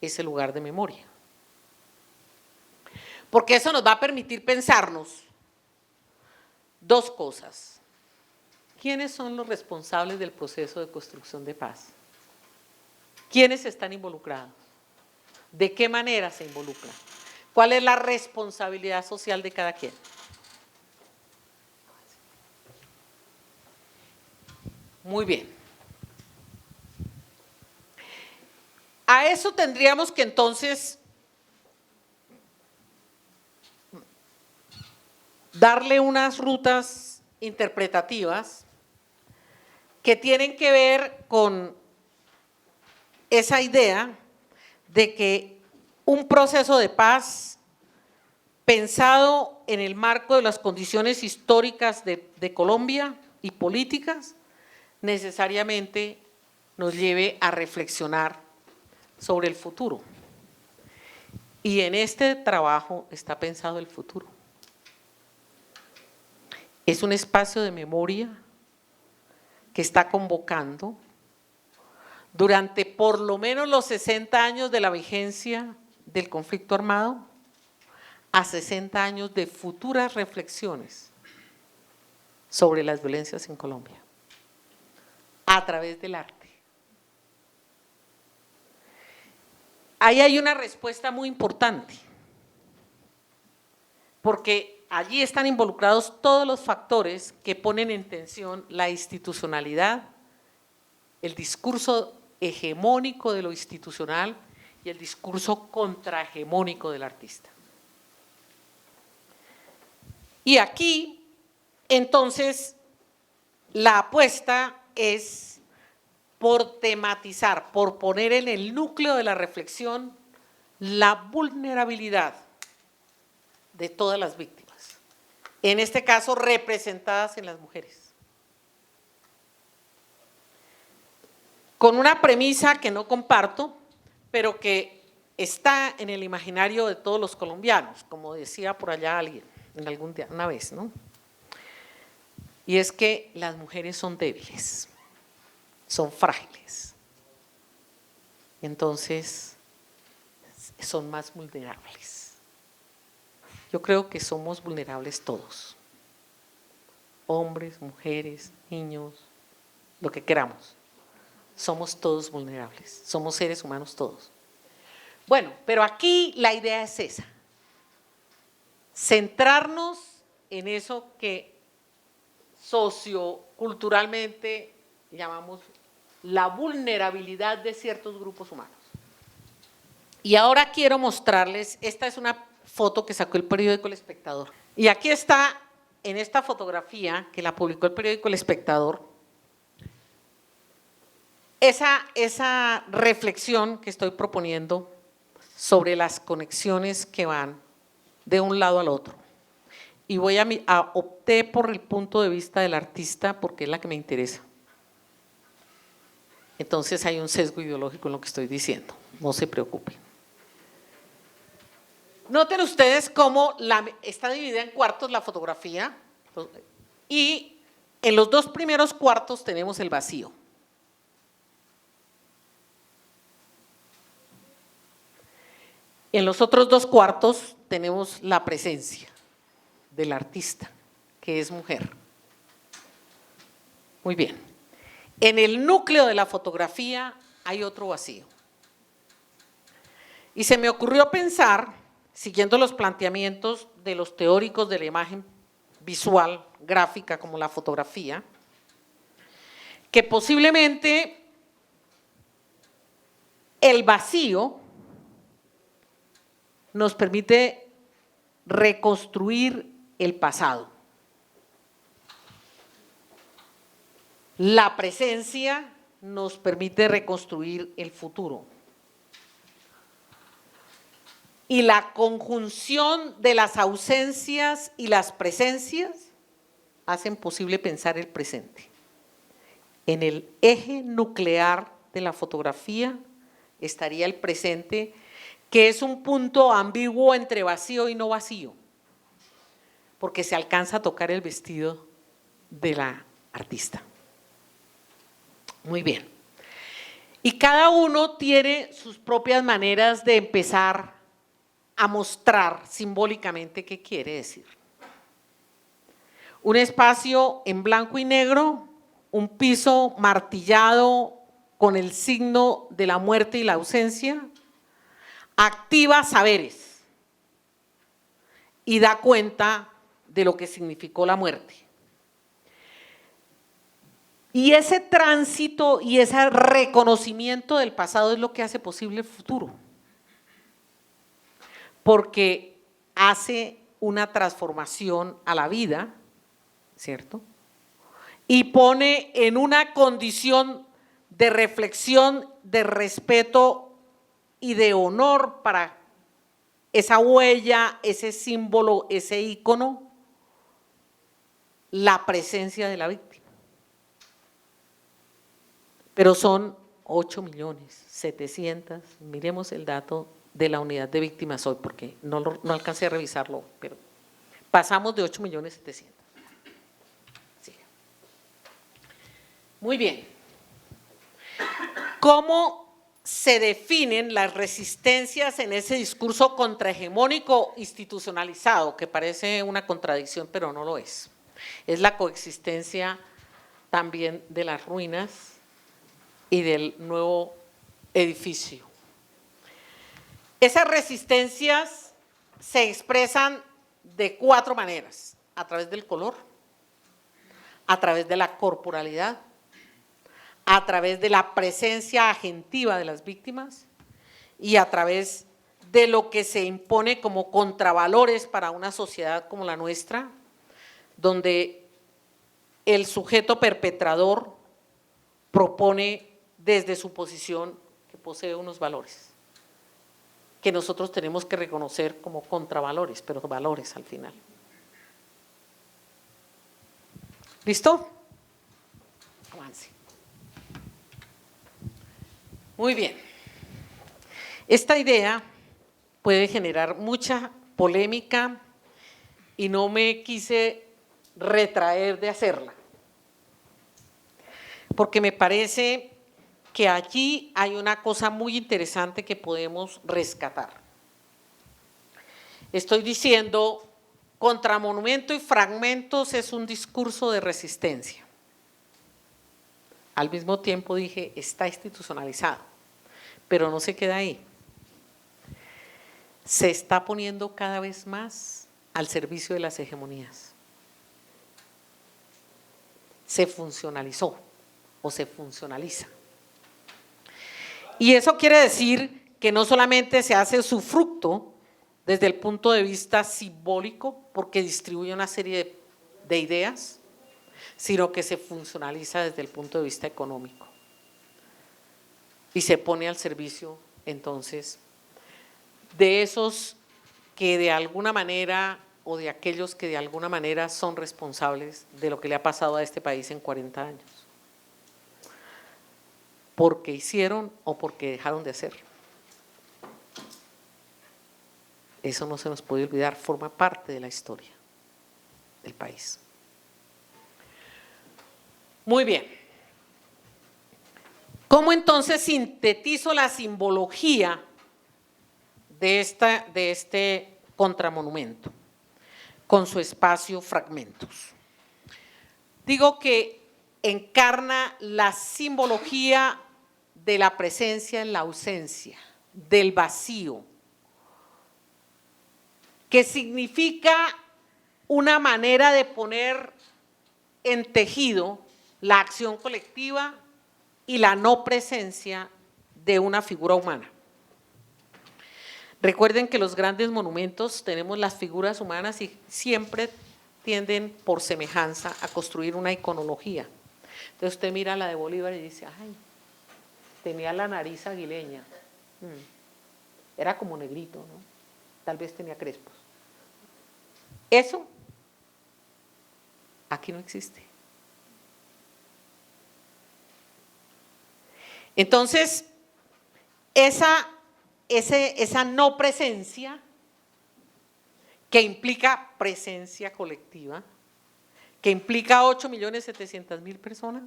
ese lugar de memoria. Porque eso nos va a permitir pensarnos dos cosas. ¿Quiénes son los responsables del proceso de construcción de paz? ¿Quiénes están involucrados? ¿De qué manera se involucran? ¿Cuál es la responsabilidad social de cada quien? Muy bien. A eso tendríamos que entonces darle unas rutas interpretativas que tienen que ver con esa idea de que un proceso de paz pensado en el marco de las condiciones históricas de Colombia y políticas necesariamente nos lleve a reflexionar sobre el futuro. Y en este trabajo está pensado el futuro. Es un espacio de memoria que está convocando durante por lo menos los 60 años de la vigencia del conflicto armado a 60 años de futuras reflexiones sobre las violencias en Colombia a través del arte. Ahí hay una respuesta muy importante, porque allí están involucrados todos los factores que ponen en tensión la institucionalidad, el discurso hegemónico de lo institucional y el discurso contrahegemónico del artista. Y aquí, entonces, la apuesta es por tematizar, por poner en el núcleo de la reflexión la vulnerabilidad de todas las víctimas, en este caso representadas en las mujeres. Con una premisa que no comparto, pero que está en el imaginario de todos los colombianos, como decía por allá alguien, en algún día, una vez, ¿no? Y es que las mujeres son débiles, son frágiles, entonces son más vulnerables. Yo creo que somos vulnerables todos, hombres, mujeres, niños, lo que queramos. Somos todos vulnerables, somos seres humanos todos. Bueno, pero aquí la idea es esa, centrarnos en eso que socioculturalmente llamamos la vulnerabilidad de ciertos grupos humanos. Y ahora quiero mostrarles, esta es una foto que sacó el periódico El Espectador. Y aquí está, en esta fotografía que la publicó el periódico El Espectador, esa reflexión que estoy proponiendo sobre las conexiones que van de un lado al otro. Y opté por el punto de vista del artista porque es la que me interesa. Entonces hay un sesgo ideológico en lo que estoy diciendo, no se preocupen. Noten ustedes cómo está dividida en cuartos la fotografía y en los dos primeros cuartos tenemos el vacío. En los otros dos cuartos tenemos la presencia del artista, que es mujer. Muy bien. En el núcleo de la fotografía hay otro vacío. Y se me ocurrió pensar, siguiendo los planteamientos de los teóricos de la imagen visual, gráfica, como la fotografía, que posiblemente el vacío nos permite reconstruir el pasado. La presencia nos permite reconstruir el futuro. Y la conjunción de las ausencias y las presencias hacen posible pensar el presente. En el eje nuclear de la fotografía estaría el presente, que es un punto ambiguo entre vacío y no vacío, porque se alcanza a tocar el vestido de la artista. Muy bien. Y cada uno tiene sus propias maneras de empezar a mostrar simbólicamente qué quiere decir. Un espacio en blanco y negro, un piso martillado con el signo de la muerte y la ausencia, activa saberes y da cuenta de lo que significó la muerte. Y ese tránsito y ese reconocimiento del pasado es lo que hace posible el futuro, porque hace una transformación a la vida, ¿cierto? Y pone en una condición de reflexión, de respeto y de honor para esa huella, ese símbolo, ese ícono, la presencia de la víctima. Pero son 8.700.000, miremos el dato de la unidad de víctimas hoy, porque no alcancé a revisarlo, pero pasamos de 8.700.000. Sí. Muy bien. ¿Cómo se definen las resistencias en ese discurso contrahegemónico institucionalizado, que parece una contradicción, pero no lo es? Es la coexistencia también de las ruinas y del nuevo edificio. Esas resistencias se expresan de 4 maneras: a través del color, a través de la corporalidad, a través de la presencia agentiva de las víctimas y a través de lo que se impone como contravalores para una sociedad como la nuestra, donde el sujeto perpetrador propone desde su posición que posee unos valores. que nosotros tenemos que reconocer como contravalores, pero valores al final. ¿Listo? Avance. Muy bien. Esta idea puede generar mucha polémica y no me quise retraer de hacerla, porque me parece que allí hay una cosa muy interesante que podemos rescatar. Estoy diciendo, contramonumento y fragmentos es un discurso de resistencia. Al mismo tiempo dije, está institucionalizado, pero no se queda ahí. Se está poniendo cada vez más al servicio de las hegemonías. Se funcionalizó o se funcionaliza. Y eso quiere decir que no solamente se hace su fruto desde el punto de vista simbólico, porque distribuye una serie de ideas, sino que se funcionaliza desde el punto de vista económico. Y se pone al servicio, entonces, de esos que de alguna manera, o de aquellos que de alguna manera son responsables de lo que le ha pasado a este país en 40 años. Porque hicieron o porque dejaron de hacer. Eso no se nos puede olvidar, forma parte de la historia del país. Muy bien. ¿Cómo entonces sintetizo la simbología de este contramonumento con su espacio fragmentos? Digo que encarna la simbología de la presencia en la ausencia, del vacío, que significa una manera de poner en tejido la acción colectiva y la no presencia de una figura humana. Recuerden que los grandes monumentos tenemos las figuras humanas y siempre tienden por semejanza a construir una iconología. Entonces usted mira la de Bolívar y dice, ay, tenía la nariz aguileña, era como negrito, ¿no? Tal vez tenía crespos. Eso aquí no existe. Entonces, esa no presencia, que implica presencia colectiva, que implica 8.700.000 personas,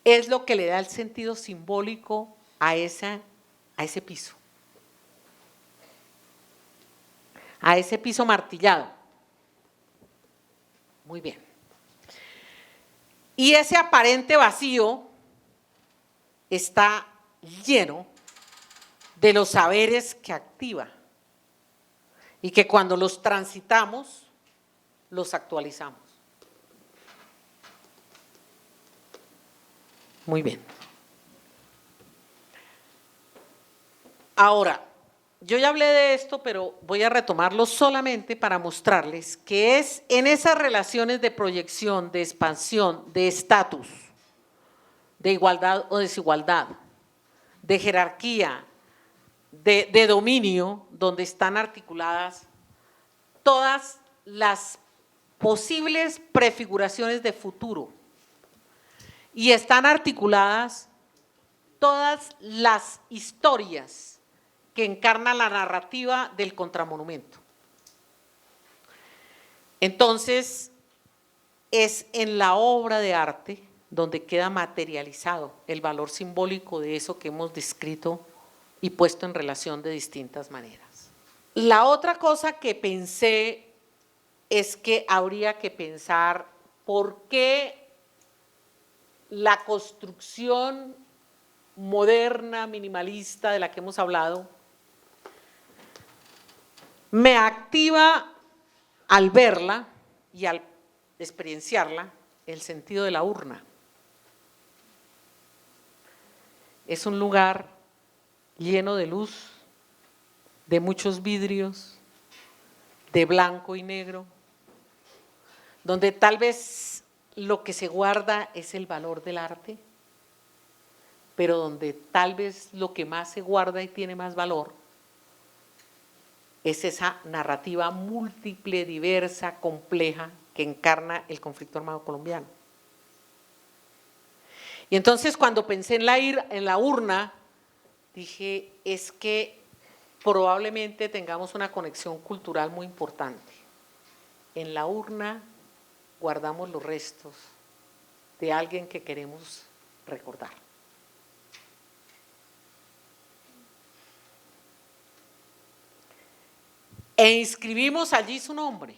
es lo que le da el sentido simbólico a ese piso. A ese piso martillado. Muy bien. Y ese aparente vacío está lleno de los saberes que activa y que cuando los transitamos, los actualizamos. Muy bien. Ahora, yo ya hablé de esto, pero voy a retomarlo solamente para mostrarles que es en esas relaciones de proyección, de expansión, de estatus, de igualdad o desigualdad, de jerarquía, de dominio, donde están articuladas todas las posibles prefiguraciones de futuro y están articuladas todas las historias que encarna la narrativa del contramonumento. Entonces, es en la obra de arte donde queda materializado el valor simbólico de eso que hemos descrito y puesto en relación de distintas maneras. La otra cosa que pensé es que habría que pensar por qué la construcción moderna, minimalista de la que hemos hablado, me activa al verla y al experienciarla el sentido de la urna. Es un lugar lleno de luz, de muchos vidrios, de blanco y negro, donde tal vez lo que se guarda es el valor del arte, pero donde tal vez lo que más se guarda y tiene más valor es esa narrativa múltiple, diversa, compleja que encarna el conflicto armado colombiano. Y entonces cuando pensé en la urna, dije, es que probablemente tengamos una conexión cultural muy importante. En la urna guardamos los restos de alguien que queremos recordar. E inscribimos allí su nombre.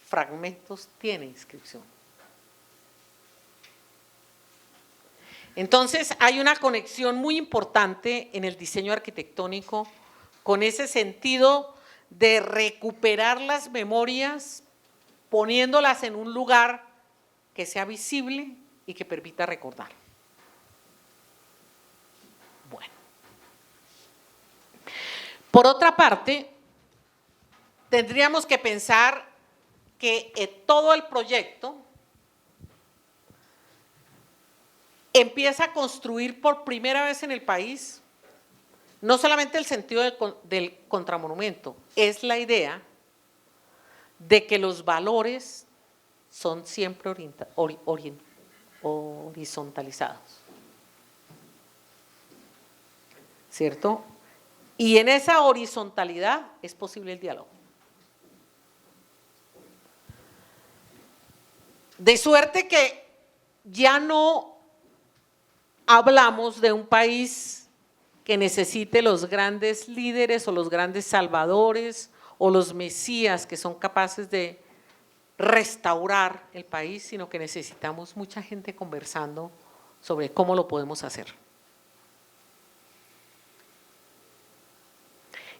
Fragmentos tiene inscripción. Entonces hay una conexión muy importante en el diseño arquitectónico con ese sentido de recuperar las memorias, poniéndolas en un lugar que sea visible y que permita recordar. Bueno. Por otra parte, tendríamos que pensar que todo el proyecto empieza a construir por primera vez en el país no solamente el sentido del contramonumento, es la idea de que los valores son siempre horizontalizados, ¿cierto? Y en esa horizontalidad es posible el diálogo. De suerte que ya no hablamos de un país que necesite los grandes líderes o los grandes salvadores o los mesías que son capaces de restaurar el país, sino que necesitamos mucha gente conversando sobre cómo lo podemos hacer.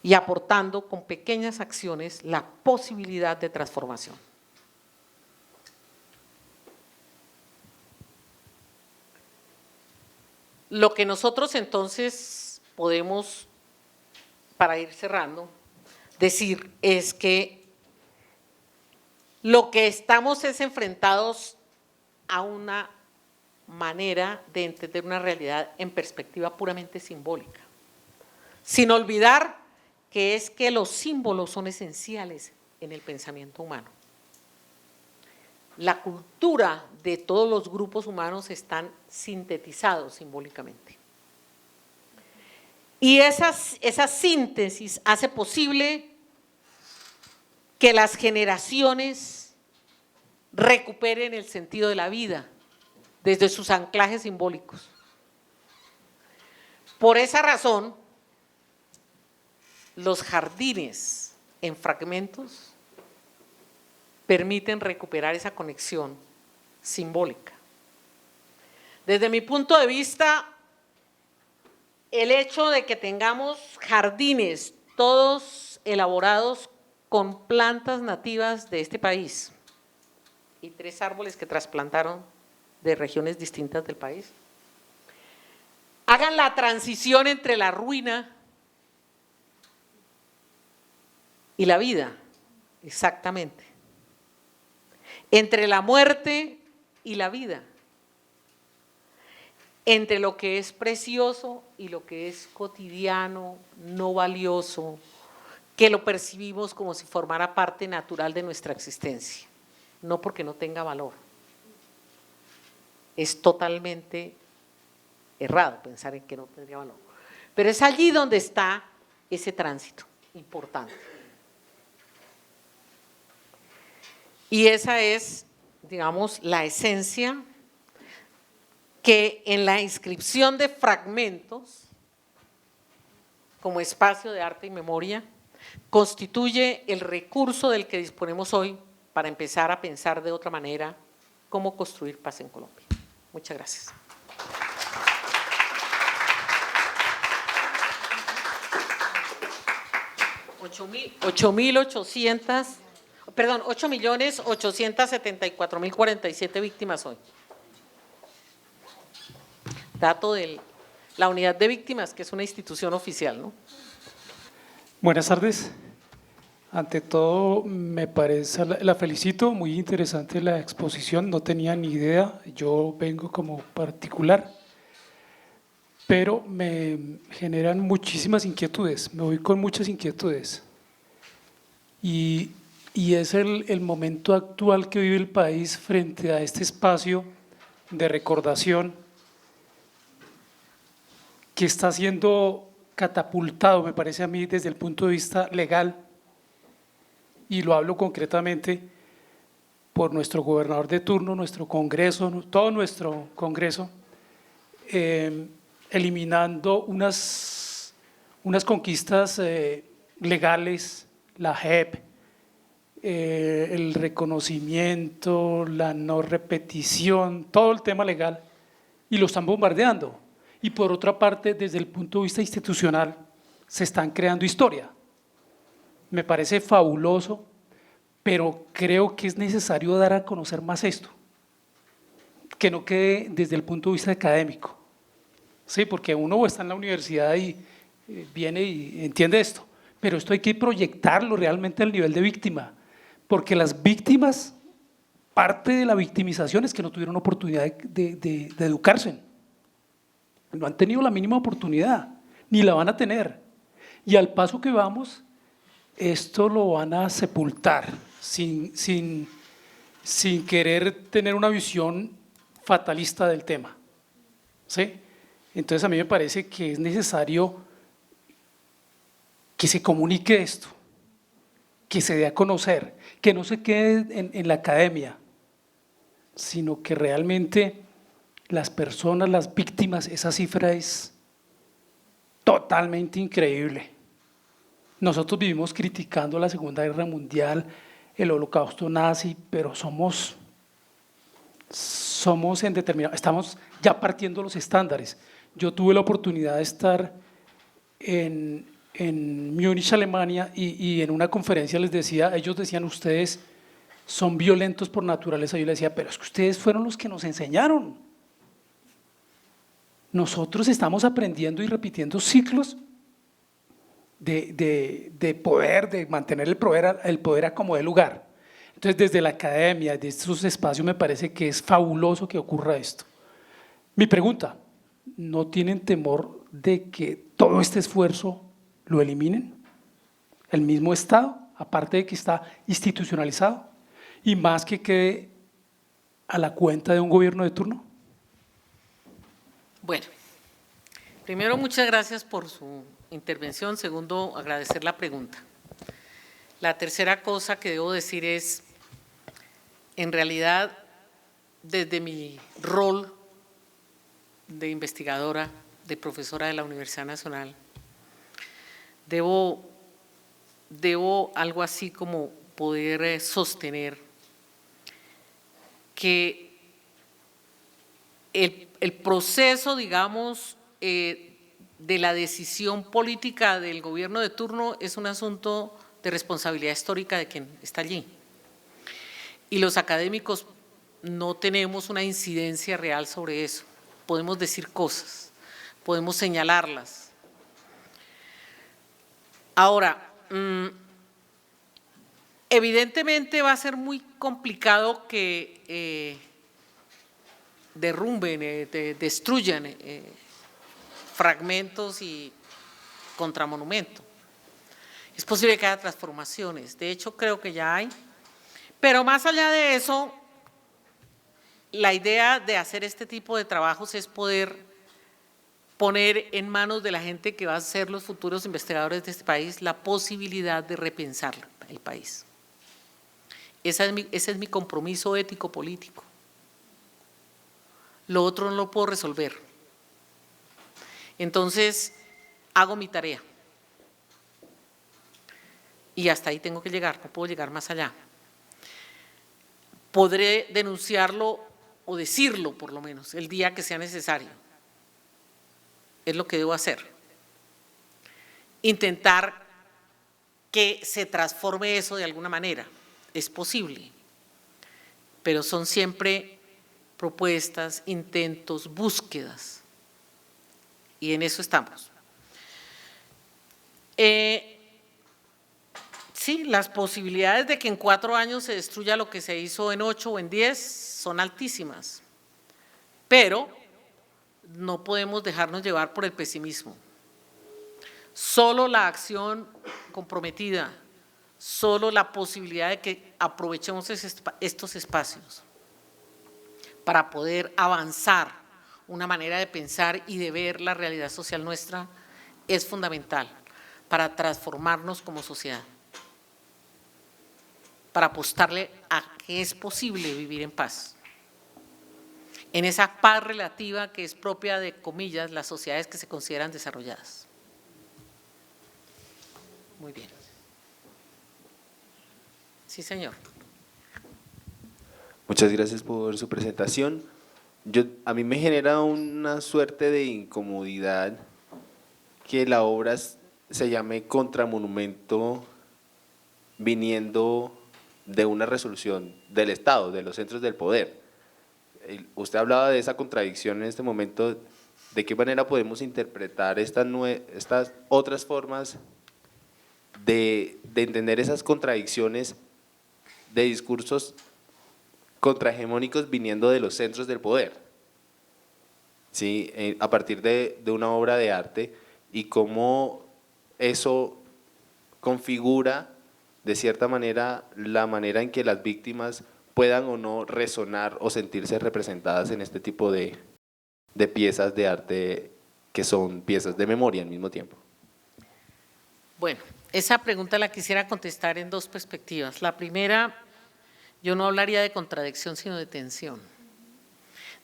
Y aportando con pequeñas acciones la posibilidad de transformación. Lo que nosotros entonces podemos, para ir cerrando, decir es que lo que estamos es enfrentados a una manera de entender una realidad en perspectiva puramente simbólica, sin olvidar que es que los símbolos son esenciales en el pensamiento humano. La cultura de todos los grupos humanos están sintetizados simbólicamente. Y esa síntesis hace posible que las generaciones recuperen el sentido de la vida desde sus anclajes simbólicos. Por esa razón, los jardines en fragmentos permiten recuperar esa conexión simbólica. Desde mi punto de vista, el hecho de que tengamos jardines todos elaborados con plantas nativas de este país y 3 árboles que trasplantaron de regiones distintas del país, hagan la transición entre la ruina y la vida, exactamente. Entre la muerte y la vida, entre lo que es precioso y lo que es cotidiano, no valioso, que lo percibimos como si formara parte natural de nuestra existencia, no porque no tenga valor. Es totalmente errado pensar en que no tendría valor, pero es allí donde está ese tránsito importante. Y esa es, digamos, la esencia que en la inscripción de fragmentos como espacio de arte y memoria constituye el recurso del que disponemos hoy para empezar a pensar de otra manera cómo construir paz en Colombia. Muchas gracias. Perdón, 8.874.047 víctimas hoy. Dato de la unidad de víctimas, que es una institución oficial, ¿no? Buenas tardes. Ante todo, me parece, la felicito, muy interesante la exposición, no tenía ni idea, yo vengo como particular, pero me generan muchísimas inquietudes, me voy con muchas inquietudes. Y es el momento actual que vive el país frente a este espacio de recordación que está siendo catapultado, me parece a mí, desde el punto de vista legal, y lo hablo concretamente por nuestro gobernador de turno, nuestro Congreso, todo nuestro Congreso, eliminando unas conquistas legales, la JEP, el reconocimiento, la no repetición, todo el tema legal, y lo están bombardeando. Y por otra parte, desde el punto de vista institucional, se están creando historia. Me parece fabuloso, pero creo que es necesario dar a conocer más esto, que no quede desde el punto de vista académico, ¿sí? Porque uno está en la universidad y viene y entiende esto, pero esto hay que proyectarlo realmente al nivel de víctima, porque las víctimas, parte de la victimización es que no tuvieron oportunidad de educarse, no han tenido la mínima oportunidad, ni la van a tener, y al paso que vamos, esto lo van a sepultar sin querer tener una visión fatalista del tema, ¿sí? Entonces a mí me parece que es necesario que se comunique esto, que se dé a conocer, que no se quede en la academia, sino que realmente las personas, las víctimas, esa cifra es totalmente increíble. Nosotros vivimos criticando la Segunda Guerra Mundial, el holocausto nazi, pero somos en determinado, estamos ya partiendo los estándares. Yo tuve la oportunidad de estar en Múnich, Alemania, y en una conferencia les decía, ellos decían, ustedes son violentos por naturaleza. Yo les decía, pero es que ustedes fueron los que nos enseñaron. Nosotros estamos aprendiendo y repitiendo ciclos de poder, de mantener el poder a como dé lugar. Entonces, desde la academia, desde estos espacios, me parece que es fabuloso que ocurra esto. Mi pregunta, ¿no tienen temor de que todo este esfuerzo lo eliminen? ¿El mismo Estado, aparte de que está institucionalizado, y más que quede a la cuenta de un gobierno de turno? Bueno, primero, muchas gracias por su intervención. Segundo, agradecer la pregunta. La tercera cosa que debo decir es, en realidad, desde mi rol de investigadora, de profesora de la Universidad Nacional, debo algo así como poder sostener que el proceso, digamos, de la decisión política del gobierno de turno es un asunto de responsabilidad histórica de quien está allí. Y los académicos no tenemos una incidencia real sobre eso. Podemos decir cosas, podemos señalarlas. Ahora, evidentemente va a ser muy complicado que derrumben, destruyan fragmentos y contramonumentos. Es posible que haya transformaciones, de hecho creo que ya hay, pero más allá de eso, la idea de hacer este tipo de trabajos es poder poner en manos de la gente que va a ser los futuros investigadores de este país la posibilidad de repensar el país. Ese es mi compromiso ético-político. Lo otro no lo puedo resolver. Entonces, hago mi tarea. Y hasta ahí tengo que llegar, no puedo llegar más allá. Podré denunciarlo o decirlo, por lo menos, el día que sea necesario. Es lo que debo hacer. Intentar que se transforme eso de alguna manera. Es posible, pero son siempre propuestas, intentos, búsquedas. Y en eso estamos. Sí, las posibilidades de que en 4 años se destruya lo que se hizo en 8 o en 10 son altísimas, pero no podemos dejarnos llevar por el pesimismo. Solo la acción comprometida, solo la posibilidad de que aprovechemos estos espacios para poder avanzar una manera de pensar y de ver la realidad social nuestra es fundamental para transformarnos como sociedad, para apostarle a que es posible vivir en paz. En esa paz relativa que es propia de, comillas, las sociedades que se consideran desarrolladas. Muy bien. Sí, señor. Muchas gracias por su presentación. A mí me genera una suerte de incomodidad que la obra se llame Contramonumento viniendo de una resolución del Estado, de los centros del poder. Usted hablaba de esa contradicción en este momento. ¿De qué manera podemos interpretar estas otras formas de entender esas contradicciones de discursos contrahegemónicos viniendo de los centros del poder? ¿Sí? A partir de una obra de arte, y cómo eso configura de cierta manera la manera en que las víctimas puedan o no resonar o sentirse representadas en este tipo de piezas de arte que son piezas de memoria al mismo tiempo. Bueno, esa pregunta la quisiera contestar en dos perspectivas. La primera, yo no hablaría de contradicción, sino de tensión,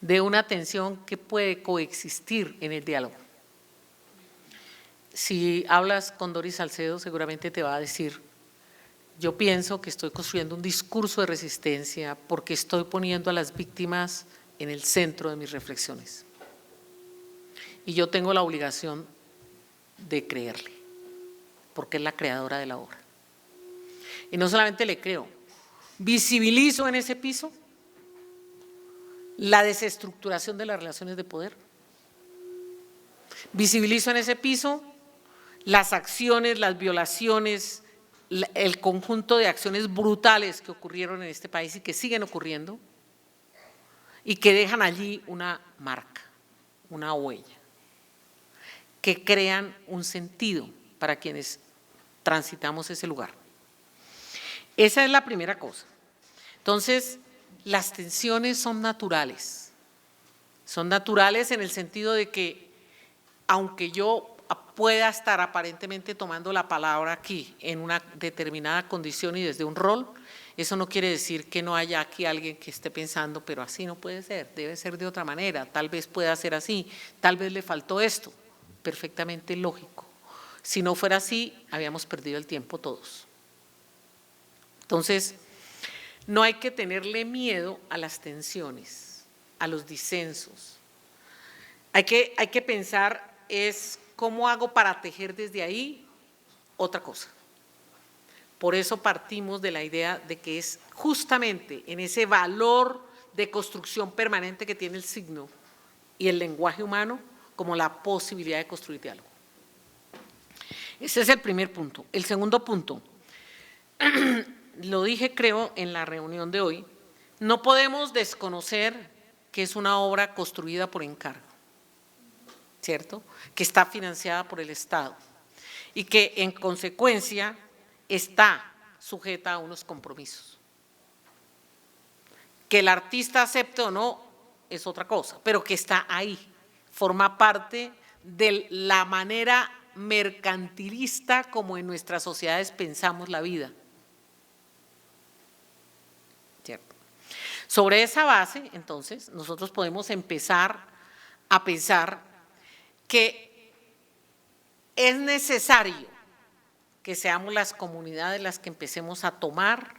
de una tensión que puede coexistir en el diálogo. Si hablas con Doris Salcedo, seguramente te va a decir, yo pienso que estoy construyendo un discurso de resistencia porque estoy poniendo a las víctimas en el centro de mis reflexiones. Y yo tengo la obligación de creerle, porque es la creadora de la obra. Y no solamente le creo, visibilizo en ese piso la desestructuración de las relaciones de poder. Visibilizo en ese piso las acciones, las violaciones, el conjunto de acciones brutales que ocurrieron en este país y que siguen ocurriendo y que dejan allí una marca, una huella, que crean un sentido para quienes transitamos ese lugar. Esa es la primera cosa. Entonces, las tensiones son naturales en el sentido de que, aunque yo pueda estar aparentemente tomando la palabra aquí en una determinada condición y desde un rol, eso no quiere decir que no haya aquí alguien que esté pensando, pero así no puede ser, debe ser de otra manera, tal vez pueda ser así, tal vez le faltó esto, perfectamente lógico. Si no fuera así, habíamos perdido el tiempo todos. Entonces, no hay que tenerle miedo a las tensiones, a los disensos. Hay que pensar es cómo hago para tejer desde ahí otra cosa. Por eso partimos de la idea de que es justamente en ese valor de construcción permanente que tiene el signo y el lenguaje humano como la posibilidad de construir diálogo. Ese es el primer punto. El segundo punto, lo dije creo en la reunión de hoy, no podemos desconocer que es una obra construida por encargo, ¿cierto? Que está financiada por el Estado y que en consecuencia está sujeta a unos compromisos. Que el artista acepte o no es otra cosa, pero que está ahí, forma parte de la manera mercantilista como en nuestras sociedades pensamos la vida. ¿Cierto? Sobre esa base, entonces, nosotros podemos empezar a pensar que es necesario que seamos las comunidades las que empecemos a tomar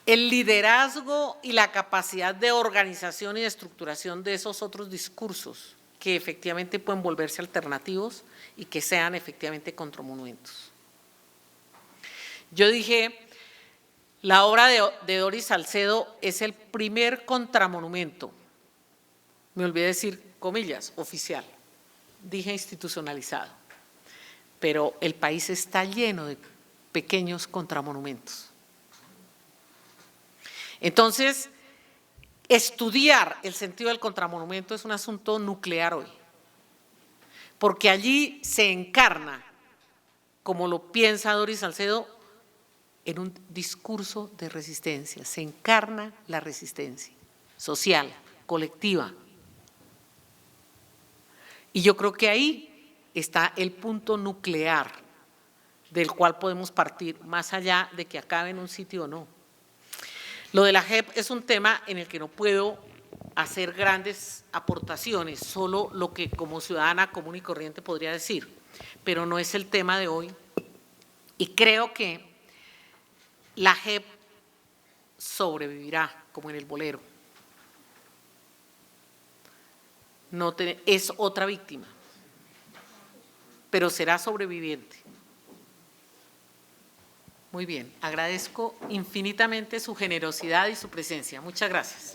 el liderazgo y la capacidad de organización y de estructuración de esos otros discursos que efectivamente pueden volverse alternativos y que sean efectivamente contramonumentos. Yo dije, la obra de Doris Salcedo es el primer contramonumento, me olvidé decir comillas, oficial, dije institucionalizado, pero el país está lleno de pequeños contramonumentos. Entonces, estudiar el sentido del contramonumento es un asunto nuclear hoy, porque allí se encarna, como lo piensa Doris Salcedo, en un discurso de resistencia, se encarna la resistencia social, colectiva. Y yo creo que ahí está el punto nuclear del cual podemos partir, más allá de que acabe en un sitio o no. Lo de la JEP es un tema en el que no puedo hacer grandes aportaciones, solo lo que como ciudadana común y corriente podría decir, pero no es el tema de hoy. Y creo que la JEP sobrevivirá, como en el bolero. Es otra víctima, pero será sobreviviente. Muy bien, agradezco infinitamente su generosidad y su presencia. Muchas gracias.